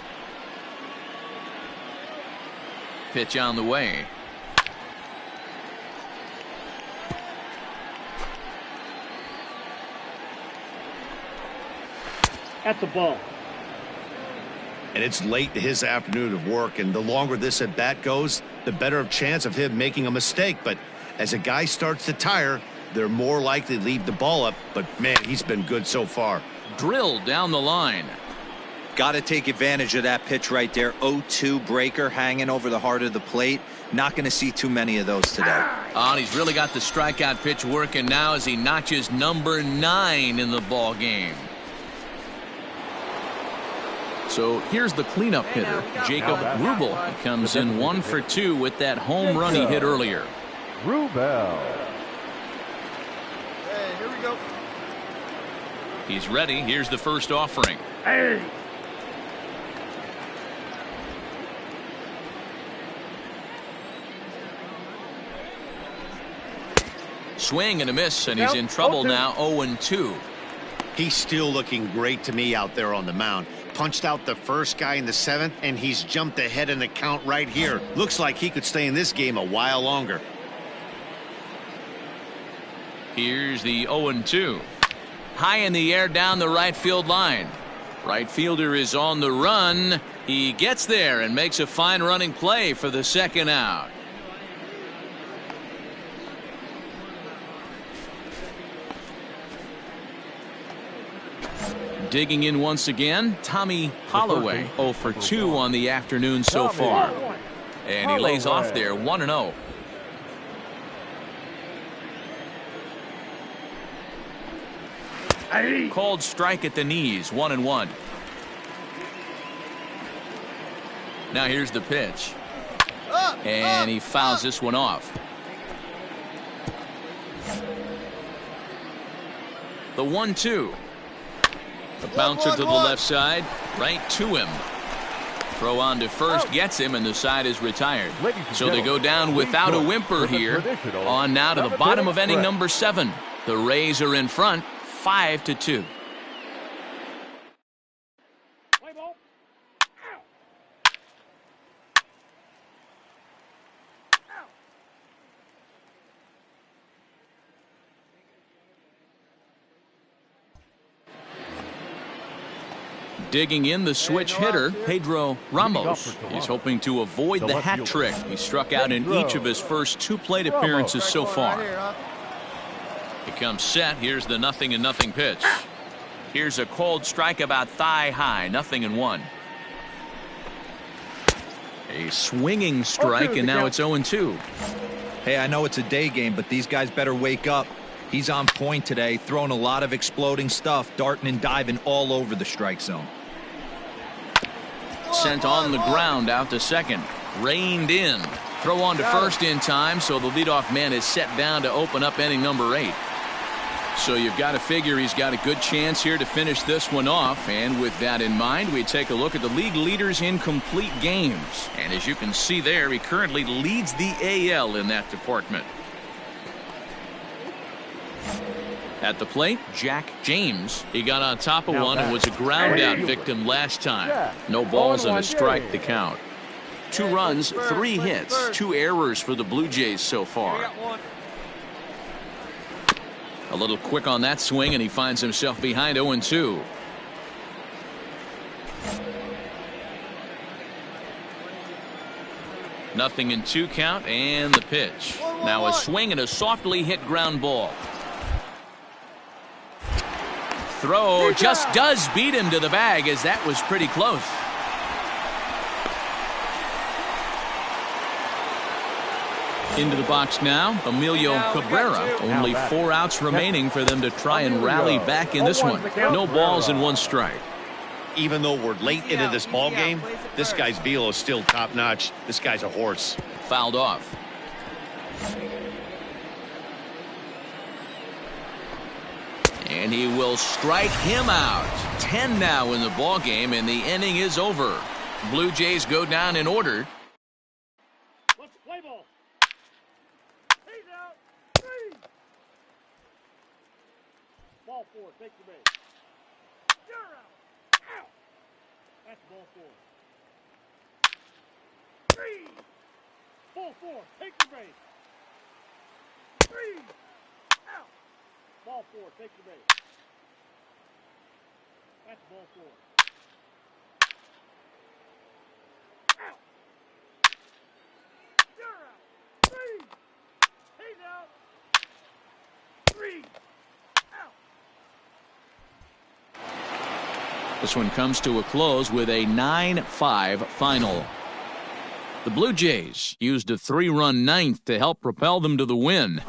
Pitch on the way. That's a ball. And it's late in his afternoon of work, and the longer this at bat goes, the better of chance of him making a mistake. But as a guy starts to tire, they're more likely to leave the ball up. But man, he's been good so far. Drilled down the line. Got to take advantage of that pitch right there. 0-2 breaker hanging over the heart of the plate. Not going to see too many of those today. Oh, and he's really got the strikeout pitch working now as he notches number 9 in the ball game. So here's the cleanup hitter, Jacob Rubel. He comes in 1 for 2 with that home run he hit earlier. Rubel. Hey, here we go. He's ready. Here's the first offering. Hey. Swing and a miss, and he's in trouble now. 0-2. He's still looking great to me out there on the mound. Punched out the first guy in the 7th, and he's jumped ahead in the count right here. Looks like he could stay in this game a while longer. Here's the 0-2. High in the air down the right field line. Right fielder is on the run. He gets there and makes a fine running play for the second out. Digging in once again, Tommy Holloway. 0 for 2 on the afternoon so far. And he lays off there, 1-0. Called strike at the knees, 1-1. Now here's the pitch. And he fouls this one off. The 1-2. The bouncer to the left side, right to him. Throw on to first, gets him, and the side is retired. So they go down without a whimper here. On now to the bottom of inning number 7. The Rays are in front, 5-2. Digging in the switch hitter, Pedro Ramos. He's hoping to avoid the hat trick. He struck out in each of his first 2 plate appearances so far. He comes set. Here's the 0-0 pitch. Here's a cold strike about thigh high, 0-1. A swinging strike, and now it's 0-2. Hey, I know it's a day game, but these guys better wake up. He's on point today, throwing a lot of exploding stuff, darting and diving all over the strike zone. Sent on the ground out to second. Reined in. Throw on to first in time, so the leadoff man is set down to open up inning number 8. So you've got to figure he's got a good chance here to finish this one off. And with that in mind, we take a look at the league leaders in complete games. And as you can see there, he currently leads the AL in that department. At the plate, Jack James. He got on top of one and was a ground out victim last time. No balls and a strike to count. 2 runs, 3 hits, 2 errors for the Blue Jays so far. A little quick on that swing, and he finds himself behind 0-2. Nothing in 2 count, and the pitch. Now a swing and a softly hit ground ball. Throw just does beat him to the bag, as that was pretty close. Into the box now, Emilio Cabrera. Only 4 outs remaining for them to try and rally back in this one. No balls and 1 strike. even though we're late into this ball game, this guy's velo is still top notch. This guy's a horse. Fouled off. And he will strike him out. 10 now in the ball game, and the inning is over. Blue Jays go down in order. Let's play ball. He's out. 3. Ball 4. Take the base. You're out. Out. That's ball 4. 3. Ball 4. Take the base. 3. Out. Ball 4. Take the base. That's ball 4. Out. You're out. 3. He's out. 3. Out. This one comes to a close with a 9-5 final. The Blue Jays used a 3-run ninth to help propel them to the win.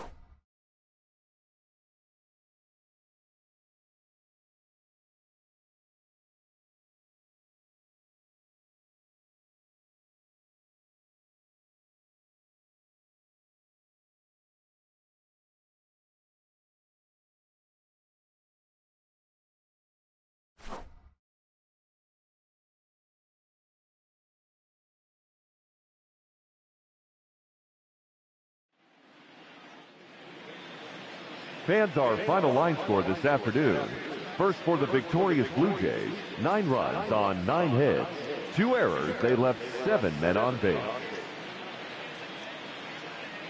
Fans, our final line score this afternoon. First for the victorious Blue Jays, 9 runs on 9 hits. 2 errors, they left 7 men on base.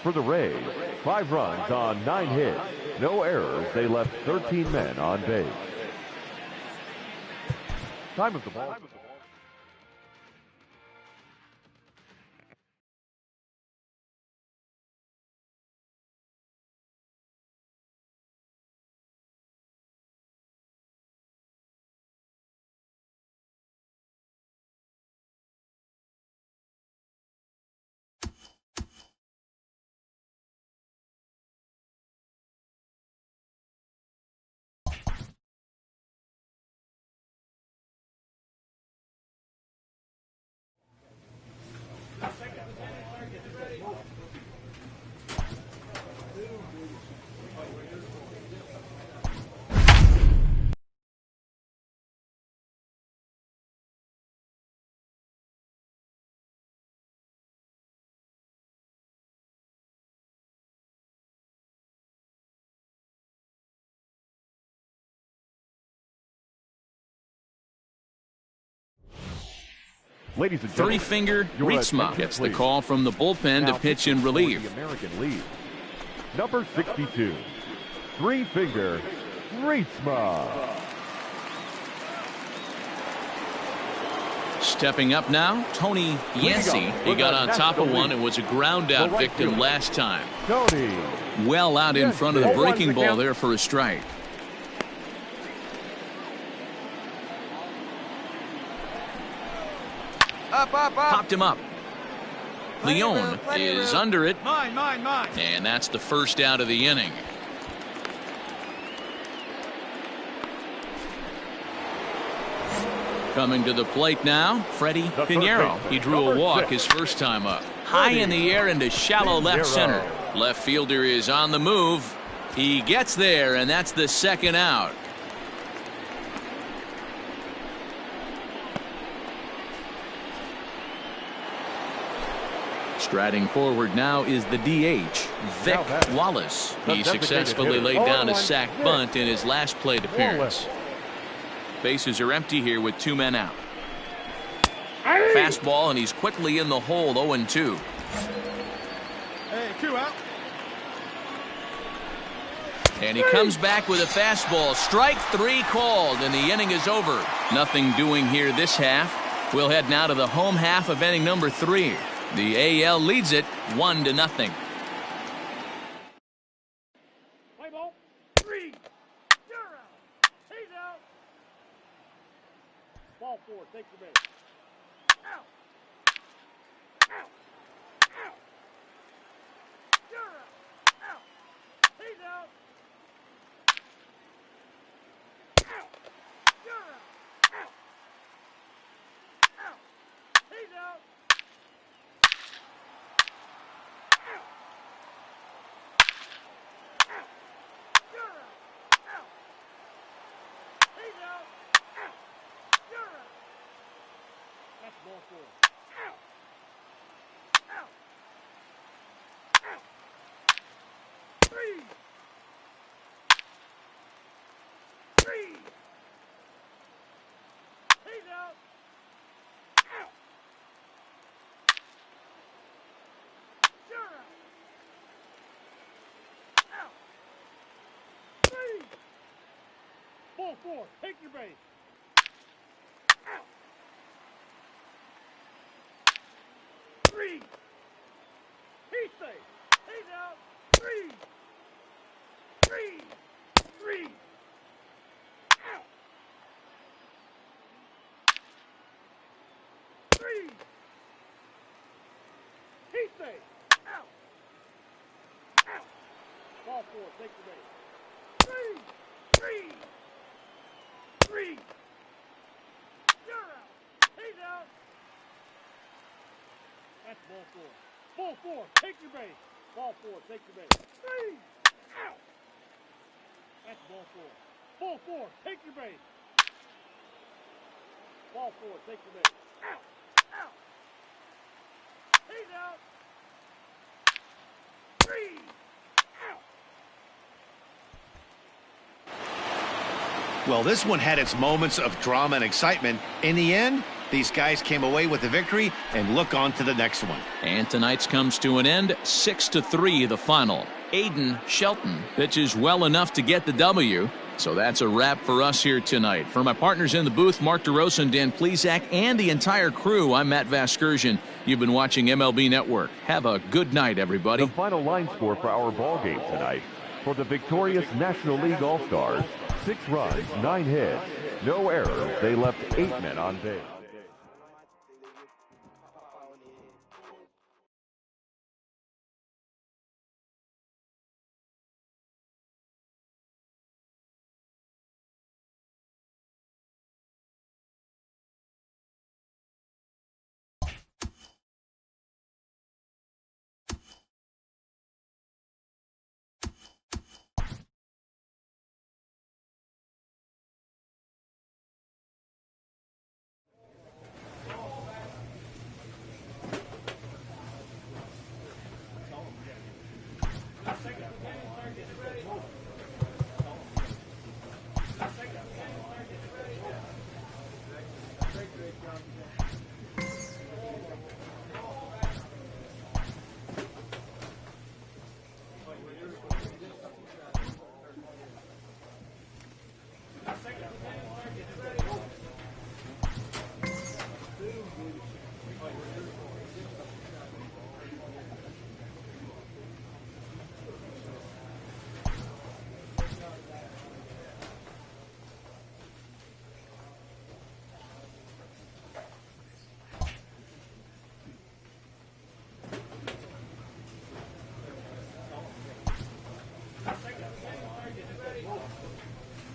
For the Rays, 5 runs on 9 hits. No errors, they left 13 men on base. Time of the ball. Ladies and gentlemen, Three-finger Rietsma gets the call from the bullpen to pitch in relief. The American League. Number 62, three-finger Rietsma. Stepping up now, Tony Yancey. He got on top of one and was a ground-out victim last time. Tony. Well out in front of the breaking ball there for a strike. Up. Popped him up. Leon is under it. Mine. And that's the first out of the inning. Coming to the plate now, Freddie Pinheiro. He drew a walk his first time up. High in the air into shallow left center. Left fielder is on the move. He gets there, and that's the second out. Striding forward now is the DH, Vic Wallace. He successfully laid down a sac bunt in his last plate appearance. Bases are empty here with 2 men out. Fastball, and he's quickly in the hole, 0-2. Hey, 2 out. And he comes back with a fastball. Strike 3 called, and the inning is over. Nothing doing here this half. We'll head now to the home half of inning number 3. The AL leads it 1-0. Play ball. 3. You're out. He's out. Ball 4. Take the base. Out. You're out. He's out. You're out. ball four. Out. Out. Out. 3. 3. He's out. Out. Sure out. Out. 3. Ball four. Take your base. Out. 3. He's safe. He's out. 3. 3. 3. Out. 3. He's safe. Out. Out. Ball four. Take the base. 3. 3. 3. You're out. He's out. That's ball four. Ball four. Take your base. Ball four. Take your base. 3. Out. That's ball four. Ball four. Take your base. Ball four. Take your base. Out. Out. He's out. 3. Out. Well, this one had its moments of drama and excitement. In the end, these guys came away with the victory and look on to the next one. And tonight's comes to an end, 6-3 the final. Aiden Shelton pitches well enough to get the W. So that's a wrap for us here tonight. For my partners in the booth, Mark DeRosa and Dan Plesac, and the entire crew, I'm Matt Vasgersian. You've been watching MLB Network. Have a good night, everybody. The final line score for our ball game tonight. For the victorious National League All-Stars, 6 runs, 9 hits, no errors. They left 8 men on base.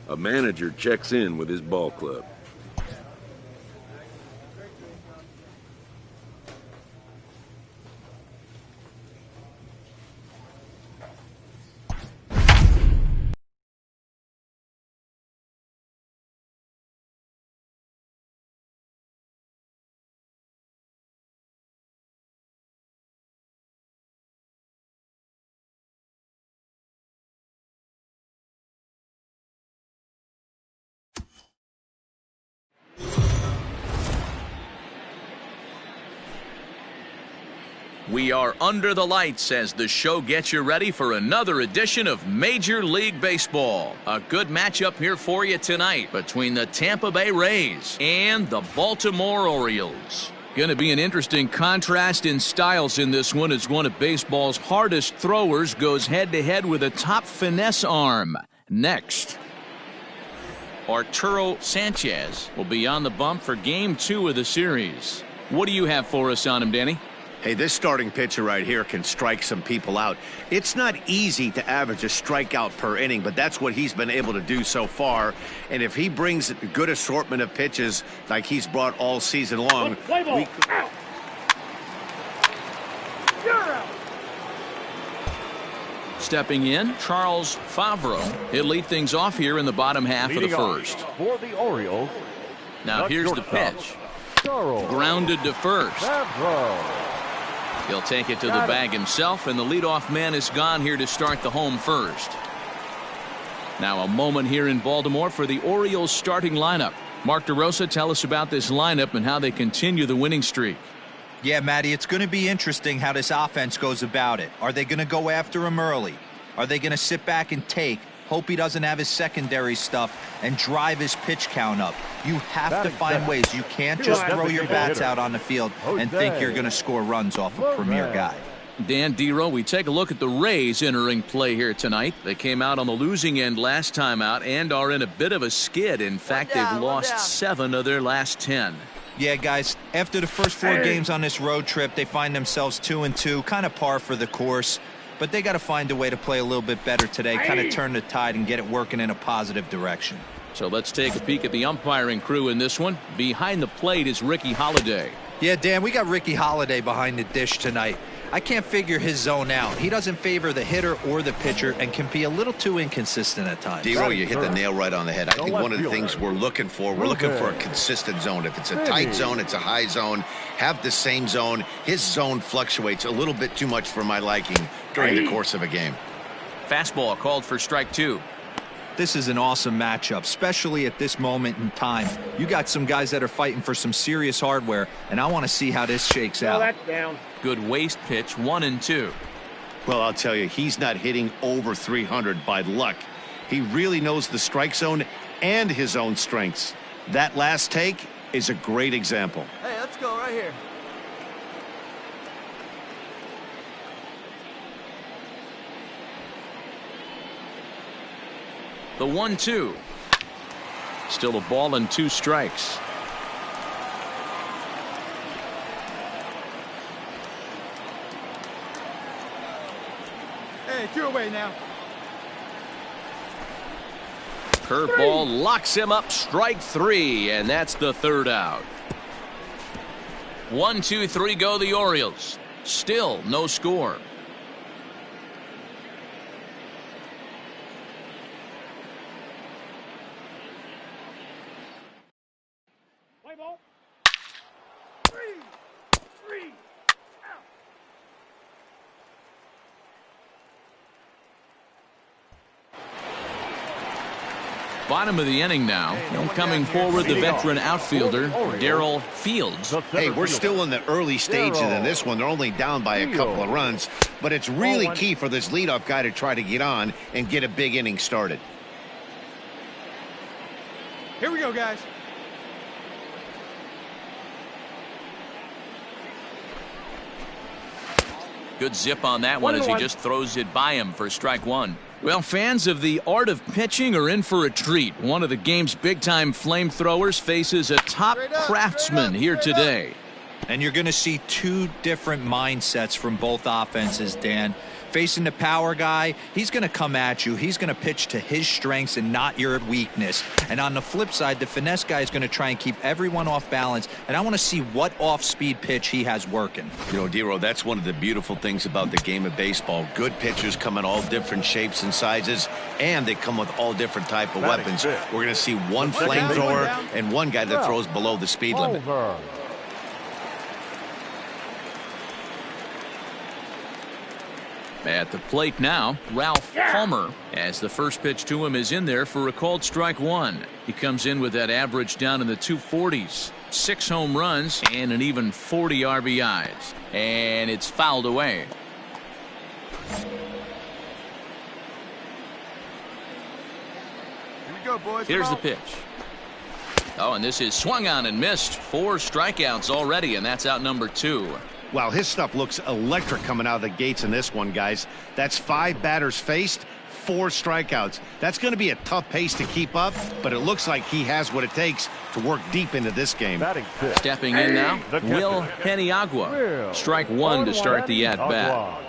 A manager checks in with his ball club. We are under the lights as the show gets you ready for another edition of Major League Baseball. A good matchup here for you tonight between the Tampa Bay Rays and the Baltimore Orioles. Going to be an interesting contrast in styles in this one as one of baseball's hardest throwers goes head-to-head with a top finesse arm. Next, Arturo Sanchez will be on the bump for Game 2 of the series. What do you have for us on him, Danny? Hey, this starting pitcher right here can strike some people out. It's not easy to average a strikeout per inning, but that's what he's been able to do so far. And if he brings a good assortment of pitches like he's brought all season long, out. You're out. Stepping in, Charles Favreau. He'll lead things off here in the bottom half of the first. For the Orioles, now here's the pitch. Grounded to first. That throw. He'll take it to the bag himself, and the leadoff man is gone here to start the home first. Now a moment here in Baltimore for the Orioles starting lineup. Mark DeRosa, tell us about this lineup and how they continue the winning streak. Yeah, Matty, it's going to be interesting how this offense goes about it. Are they going to go after him early? Are they going to sit back and take, hope he doesn't have his secondary stuff, and drive his pitch count up? You have to find ways. You can't just throw your bats out on the field and think you're going to score runs off a premier guy. Dan Dero, we take a look at the Rays entering play here tonight. They came out on the losing end last time out and are in a bit of a skid. In fact, they've lost 7 of their last 10. Yeah, guys, after the first 4 games on this road trip, they find themselves 2-2, kind of par for the course. But they got to find a way to play a little bit better today, kind of turn the tide and get it working in a positive direction. So let's take a peek at the umpiring crew in this one. Behind the plate is Ricky Holiday. Yeah, Dan, we got Ricky Holiday behind the dish tonight. I can't figure his zone out. He doesn't favor the hitter or the pitcher and can be a little too inconsistent at times. Dero, you hit the nail right on the head. I think one of the things we're looking for a consistent zone. If it's a tight zone, it's a high zone. Have the same zone. His zone fluctuates a little bit too much for my liking during the course of a game. Fastball called for strike 2. This is an awesome matchup, especially at this moment in time. You got some guys that are fighting for some serious hardware, and I want to see how this shakes out. That's down. Good waist pitch, 1-2. Well, I'll tell you, he's not hitting over 300 by luck. He really knows the strike zone and his own strengths. That last take is a great example. Hey, let's go right here. The 1-2. Still a ball and 2 strikes. Hey, 2 away now. Curveball locks him up, strike 3, and that's the 3rd out. 1-2-3 go the Orioles. Still no score. Play ball. 3. Out. Bottom of the inning now. Coming forward, the veteran outfielder, Darrell Fields. Hey, we're still in the early stages in this one. They're only down by a couple of runs, but it's really key for this leadoff guy to try to get on and get a big inning started. Here we go, guys. Good zip on that one as he just throws it by him for strike 1. Well, fans of the art of pitching are in for a treat. One of the game's big-time flamethrowers faces a top craftsman here today. And you're going to see 2 different mindsets from both offenses, Dan. Facing the power guy, he's going to come at you. He's going to pitch to his strengths and not your weakness. And on the flip side, the finesse guy is going to try and keep everyone off balance. And I want to see what off-speed pitch he has working. You know, Dero, that's one of the beautiful things about the game of baseball. Good pitchers come in all different shapes and sizes, and they come with all different type of weapons. We're going to see one flamethrower and one guy that throws below the speed limit. At the plate now, Ralph Palmer, as the first pitch to him is in there for a called strike 1. He comes in with that average down in the 240s. 6 home runs and an even 40 RBIs. And it's fouled away. Here we go, boys. Here's the pitch. Oh, and this is swung on and missed. 4 strikeouts already, and that's out number 2. Wow, his stuff looks electric coming out of the gates in this one, guys. That's 5 batters faced, 4 strikeouts. That's going to be a tough pace to keep up, but it looks like he has what it takes to work deep into this game. Stepping in now, Will Peniagua. Strike 1 to start the at-bat.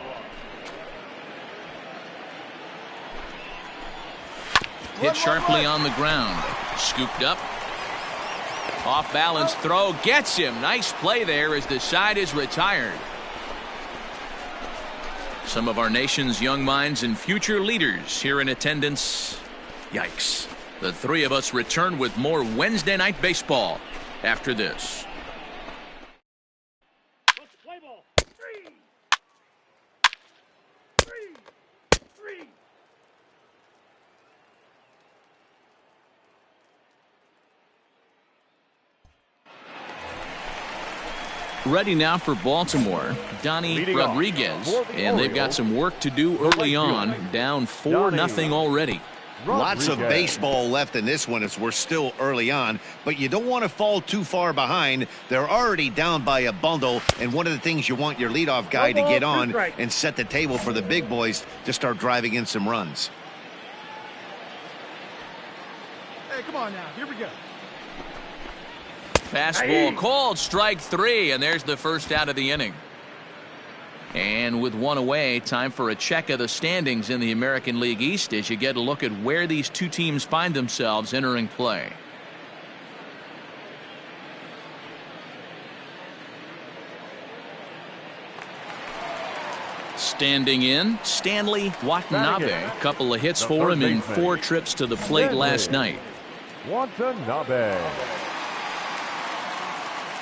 Hit sharply on the ground. Scooped up. Off balance throw gets him. Nice play there as the side is retired. Some of our nation's young minds and future leaders here in attendance. Yikes. The 3 of us return with more Wednesday Night Baseball after this. Ready now for Baltimore, Donnie Rodriguez, and they've got some work to do early on, down 4-0 already. Lots of baseball left in this one as we're still early on, but you don't want to fall too far behind. They're already down by a bundle, and one of the things you want your leadoff guy to get on and set the table for the big boys to start driving in some runs. Hey, come on now. Here we go. Fastball called, strike 3, and there's the first out of the inning. And with one away, time for a check of the standings in the American League East as you get a look at where these two teams find themselves entering play. Standing in, Stanley Watanabe. A couple of hits for him in 4 trips to the plate last night. Watanabe.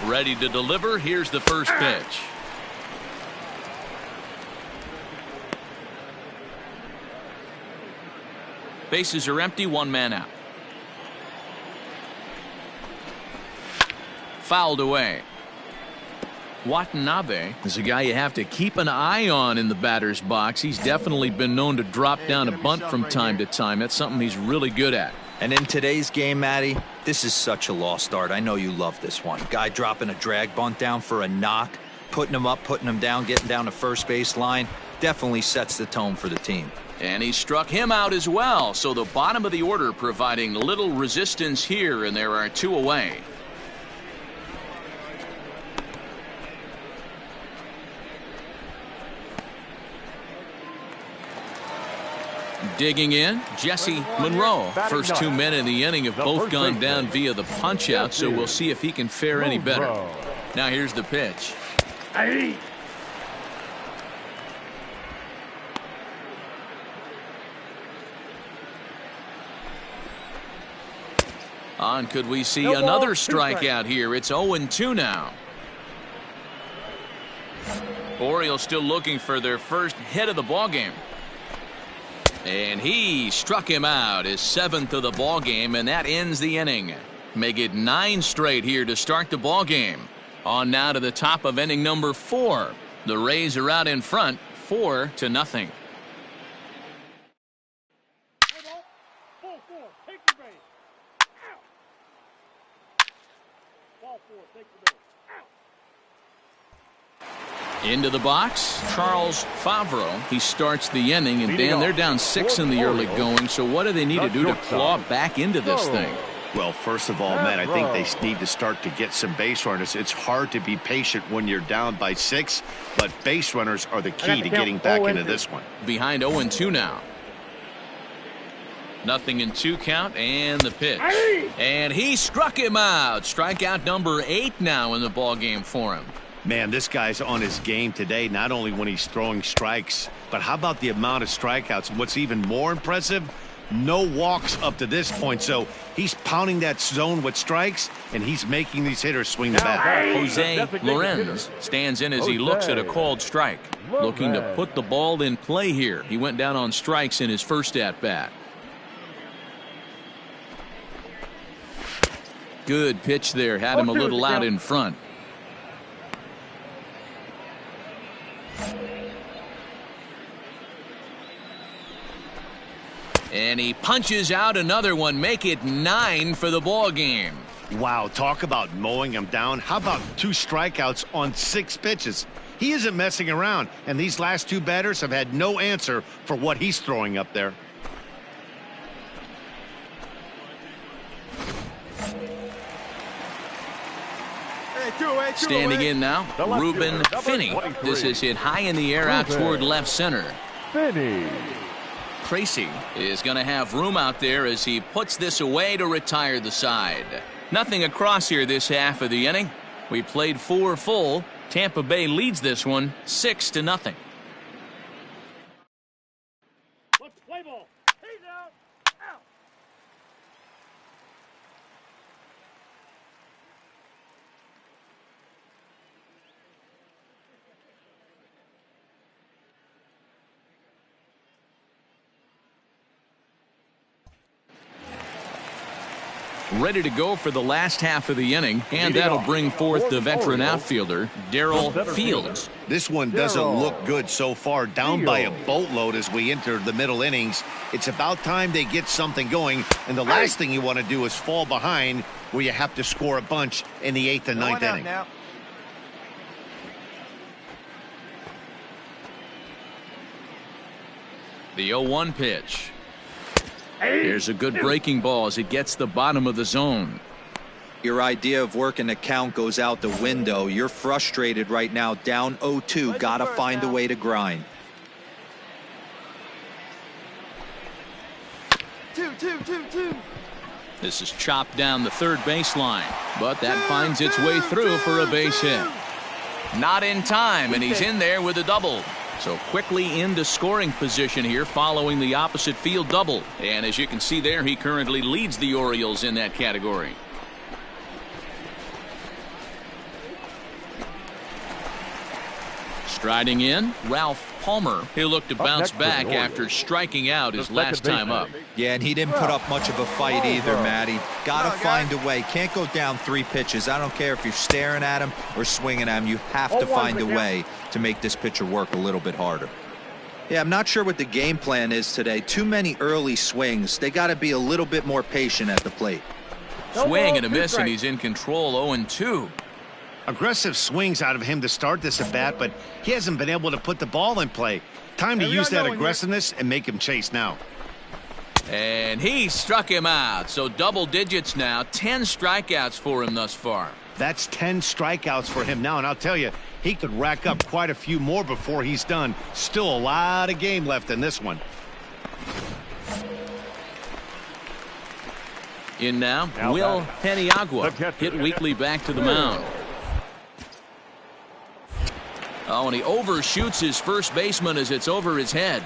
Ready to deliver. Here's the first pitch. Bases are empty, 1 man out. Fouled away. Watanabe is a guy you have to keep an eye on in the batter's box. He's definitely been known to drop down a bunt from time to time. That's something he's really good at. And in today's game, Matty, this is such a lost art. I know you love this one. Guy dropping a drag bunt down for a knock, putting him up, putting him down, getting down to first base line. Definitely sets the tone for the team. And he struck him out as well. So the bottom of the order providing little resistance here, and there are 2 away. Digging in, Jesse Monroe. First 2 men in the inning have both gone down via the punch out, so we'll see if he can fare any better. Now here's the pitch. On, could we see another strikeout here? It's 0-2 now. Orioles still looking for their first hit of the ballgame. And he struck him out, his 7th of the ballgame, and that ends the inning. Make it 9 straight here to start the ballgame. On now to the top of inning number 4. The Rays are out in front, 4-0. Ball 4, take the base. Out. Ball 4, take the base. Into the box, Charles Favreau. He starts the inning, and Dan, they're down 6 in the early going, so what do they need to do to claw back into this thing? Well, first of all, Matt, I think they need to start to get some base runners. It's hard to be patient when you're down by 6, but base runners are the key to getting back into this one. Behind 0-2 now. 0-2 count, and the pitch. And he struck him out. Strikeout number 8 now in the ballgame for him. Man, this guy's on his game today, not only when he's throwing strikes, but how about the amount of strikeouts? And what's even more impressive, no walks up to this point. So he's pounding that zone with strikes, and he's making these hitters swing the bat. Jose Lorenz stands in as he looks at a called strike. Looking to put the ball in play here. He went down on strikes in his first at-bat. Good pitch there. Had him a little out in front. And he punches out another one. Make it 9 for the ball game. Wow, talk about mowing him down. How about 2 strikeouts on 6 pitches? He isn't messing around, and these last 2 batters have had no answer for what he's throwing up there. Standing in now, Ruben Finney. This is hit high in the air out toward left center. Finney. Tracy is going to have room out there as he puts this away to retire the side. Nothing across here this half of the inning. We played 4 full. Tampa Bay leads this one 6-0. Let's play ball. He's out. Out. ready to go for the last half of the inning, and that'll bring forth the veteran outfielder, Darrell Fields. This one doesn't look good so far. Down by a boatload as we enter the middle innings. It's about time they get something going, and the last thing you want to do is fall behind where you have to score a bunch in the 8th and 9th inning. The 0-1 pitch. Here's a good breaking ball as it gets the bottom of the zone. Your idea of working the count goes out the window. You're frustrated right now, down 0-2. Got to find a way to grind. 2-2-2-2. This is chopped down the third baseline, but that finds its way through for a base hit. Not in time, and he's in there with a double. So quickly into scoring position here following the opposite field double. And as you can see there, he currently leads the Orioles in that category. Striding in, Ralph Palmer. He'll look to bounce back after striking out his last time up. Yeah, and he didn't put up much of a fight either, Matty. Got to find a way. Can't go down 3 pitches. I don't care if you're staring at him or swinging at him. You have to find a way to make this pitcher work a little bit harder. Yeah, I'm not sure what the game plan is today. Too many early swings. They got to be a little bit more patient at the plate. Swing and a miss, and he's in control. 0-2. Aggressive swings out of him to start this at bat, but he hasn't been able to put the ball in play. Time to use that aggressiveness and make him chase now. And he struck him out. So double digits now. 10 strikeouts for him thus far. That's 10 strikeouts for him now, and I'll tell you, he could rack up quite a few more before he's done. Still a lot of game left in this one. In now Will Peniagua, hit weekly back to the mound. Oh, and he overshoots his first baseman as it's over his head.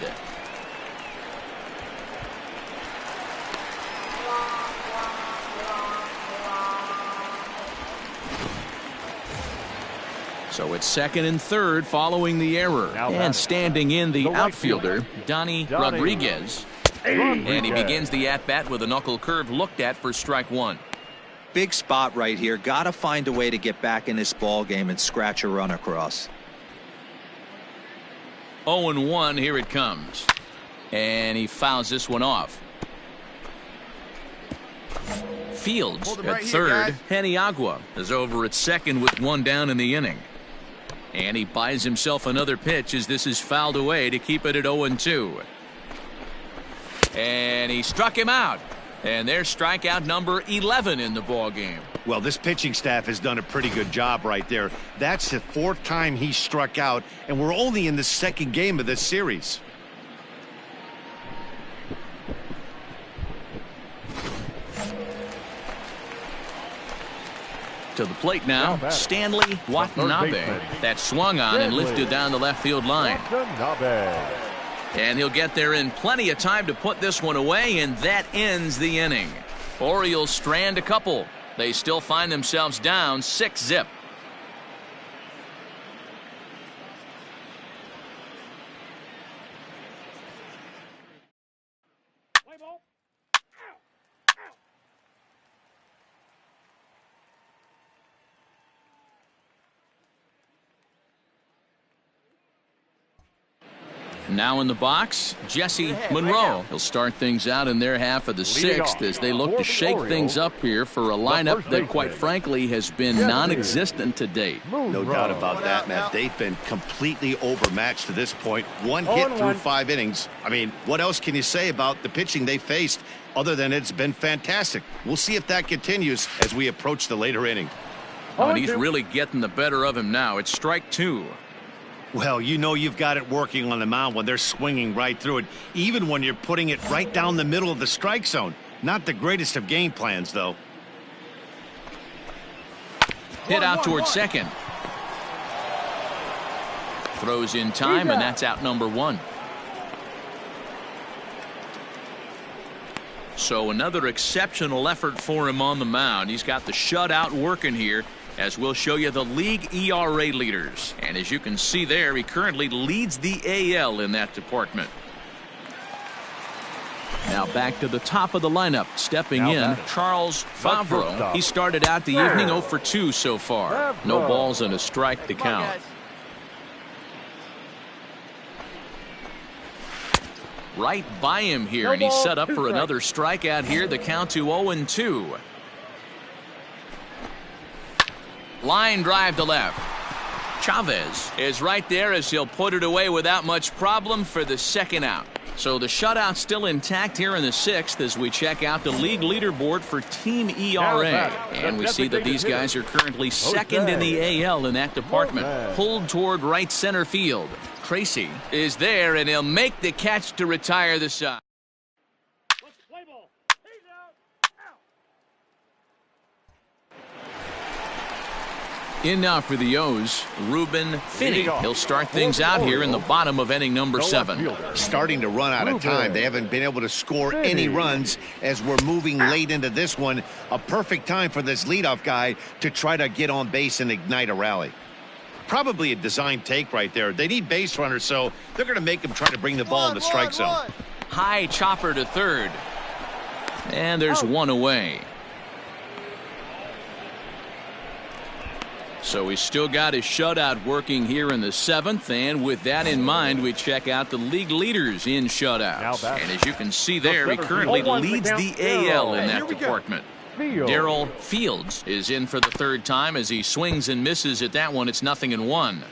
So it's second and third following the error. And standing in the outfielder, Donnie Rodriguez. And he begins the at-bat with a knuckle curve looked at for strike one. Big spot right here. Got to find a way to get back in this ball game and scratch a run across. 0-1, here it comes. And he fouls this one off. Fields at third. Peniagua is over at second with one down in the inning. And he buys himself another pitch as this is fouled away to keep it at 0-2. And he struck him out. And there's strikeout number 11 in the ball game. Well, this pitching staff has done a pretty good job right there. That's the 4th time he struck out, and we're only in the 2nd game of this series. To the plate now, Stanley Watanabe. That swung on and lifted down the left field line. And he'll get there in plenty of time to put this one away, and that ends the inning. Orioles strand a couple. They still find themselves down 6-0. Now in the box, Jesse Monroe. He'll start things out in their half of the 6th as they look to shake things up here for a lineup that, quite frankly, has been non-existent to date. No doubt about that, Matt. They've been completely overmatched to this point. One hit through 5 innings. I mean, what else can you say about the pitching they faced other than it's been fantastic? We'll see if that continues as we approach the later inning. Oh, and he's really getting the better of him now. It's strike 2. Well, you know you've got it working on the mound when they're swinging right through it, even when you're putting it right down the middle of the strike zone. Not the greatest of game plans, though. Hit out towards second. Throws in time, and that's out number 1. So another exceptional effort for him on the mound. He's got the shutout working here, as we'll show you the league ERA leaders. And as you can see there, he currently leads the AL in that department. Now back to the top of the lineup. Stepping in, Charles Favreau. He started out the evening 0 for 2 so far. No balls and a strike to count. Right by him here, and he's set up for another strikeout here. The count to 0-2. Line drive to left. Chavez is right there as he'll put it away without much problem for the second out. So the shutout still intact here in the 6th as we check out the league leaderboard for team ERA. And we see that these guys are currently second in the AL in that department. Pulled toward right center field. Tracy is there, and he'll make the catch to retire the side. Play ball. He's out. In now for the O's, Ruben Finney. He'll start things out here in the bottom of inning number 7. Starting to run out of time. They haven't been able to score any runs as we're moving late into this one. A perfect time for this leadoff guy to try to get on base and ignite a rally. Probably a design take right there. They need base runners, so they're going to make him try to bring the ball in the strike zone. High chopper to third. And there's one away. So he's still got his shutout working here in the 7th, and with that in mind, we check out the league leaders in shutouts. And as you can see there, he currently leads the AL in that department. Darrell Fields is in for the 3rd time as he swings and misses at that one. It's 0-1.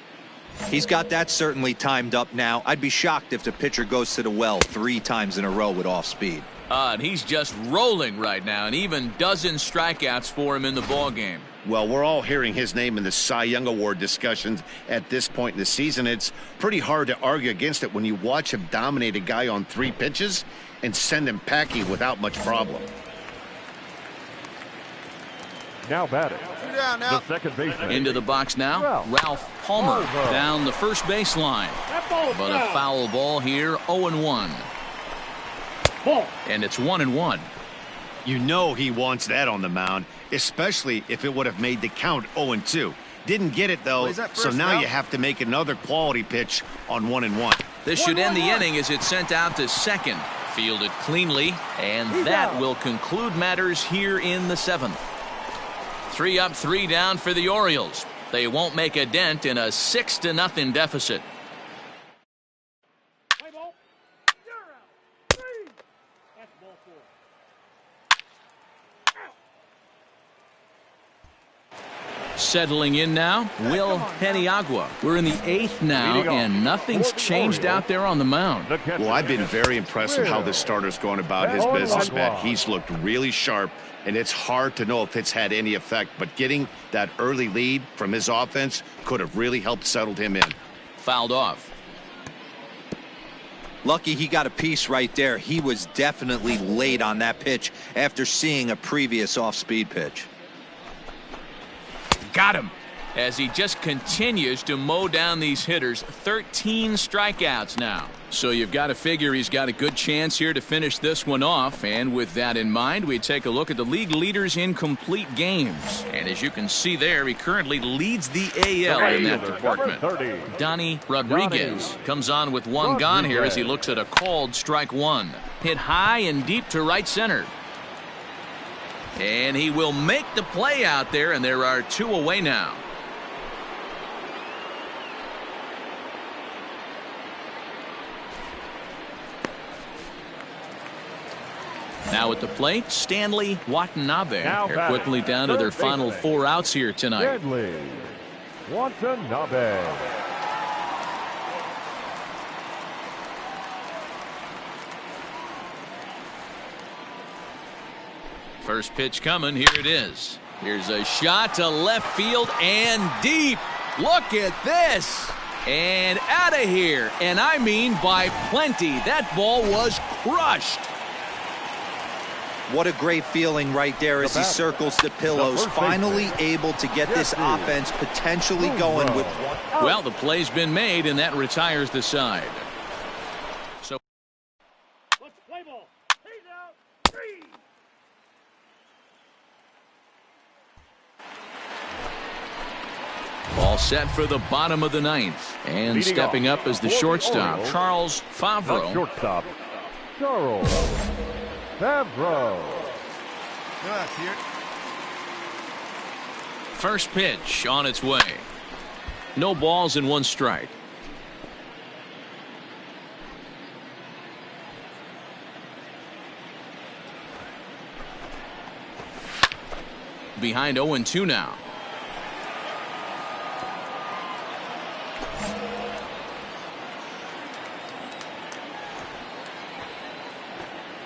He's got that certainly timed up now. I'd be shocked if the pitcher goes to the well 3 times in a row with off speed. And he's just rolling right now, and even dozen strikeouts for him in the ball game. Well, we're all hearing his name in the Cy Young Award discussions at this point in the season. It's pretty hard to argue against it when you watch him dominate a guy on 3 pitches and send him packing without much problem. Now batting. The second baseman. Into the box now, Ralph Palmer down the first baseline. But a foul ball here, 0-1. And it's 1-1. You know he wants that on the mound, especially if it would have made the count 0-2. Didn't get it, though, so now you have to make another quality pitch on 1-1. This should end the inning as it's sent out to second. Fielded cleanly, and that will conclude matters here in the 7th. 3 up, 3 down for the Orioles. They won't make a dent in a 6-0 deficit. Play ball. You're out. 3. That's ball 4. Settling in now, Will Peniagua. We're in the 8th now, and nothing's changed out there on the mound. Well, I've been very impressed with how this starter's going about his business, Matt. He's looked really sharp, and it's hard to know if it's had any effect, but getting that early lead from his offense could have really helped settle him in. Fouled off. Lucky he got a piece right there. He was definitely late on that pitch after seeing a previous off-speed pitch. Got him as he just continues to mow down these hitters. 13 strikeouts now. So you've got to figure he's got a good chance here to finish this one off. And with that in mind, we take a look at the league leaders in complete games. And as you can see there, he currently leads the AL in that department. Donnie Rodriguez comes on with 1 gone here as he looks at a called strike 1. Hit high and deep to right center. And he will make the play out there, and there are 2 away now. Now at the plate, Stanley Watanabe. They're quickly down to their final 4 outs here tonight. Stanley Watanabe. First pitch coming. Here it is. Here's a shot to left field and deep. Look at this. And out of here. And I mean by plenty. That ball was crushed. What a great feeling right there as he circles the pillows. Finally able to get this offense potentially going with one. Well, the play's been made, and that retires the side. So Let's play ball. He's out. 3. Ball set for the bottom of the 9th. And stepping up as the shortstop, Charles Favreau. Shortstop, Charles Favreau. First pitch on its way. No balls and one strike. Behind 0-2 now.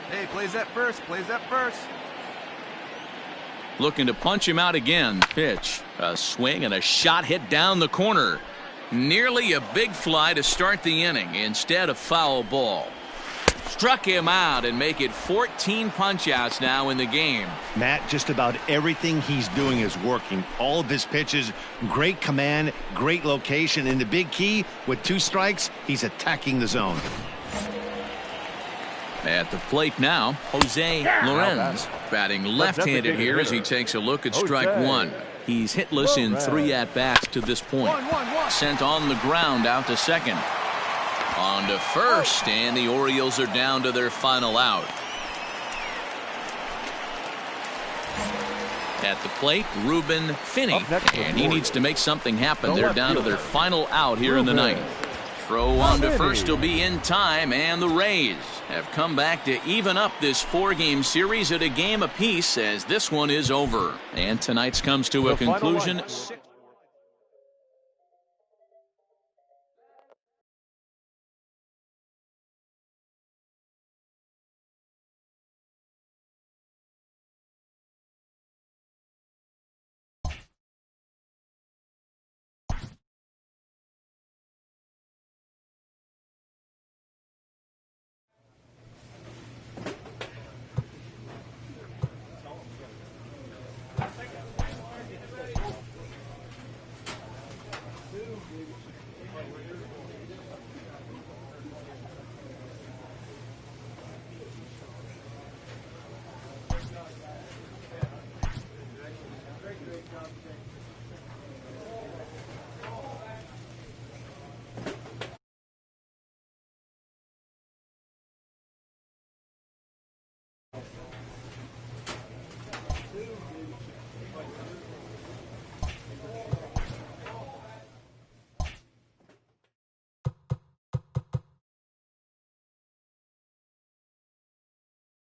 Hey, plays that first. Plays that first. Looking to punch him out again. Pitch. A swing and a shot hit down the corner. Nearly a big fly to start the inning. Instead, a foul ball. Struck him out and make it 14 punch-outs now in the game. Matt, just about everything he's doing is working. All of his pitches, great command, great location, and the big key, with 2 strikes, he's attacking the zone. At the plate now, Jose Lorenz batting left-handed here as he takes a look at strike 1. He's hitless in 3 at-bats to this point. Sent on the ground out to second. On to first, and the Orioles are down to their final out. At the plate, Ruben Finney, and he needs to make something happen. They're down to their final out here in the ninth. Throw on to first will be in time, and the Rays have come back to even up this 4-game series at a game apiece as this one is over. And tonight's comes to a conclusion.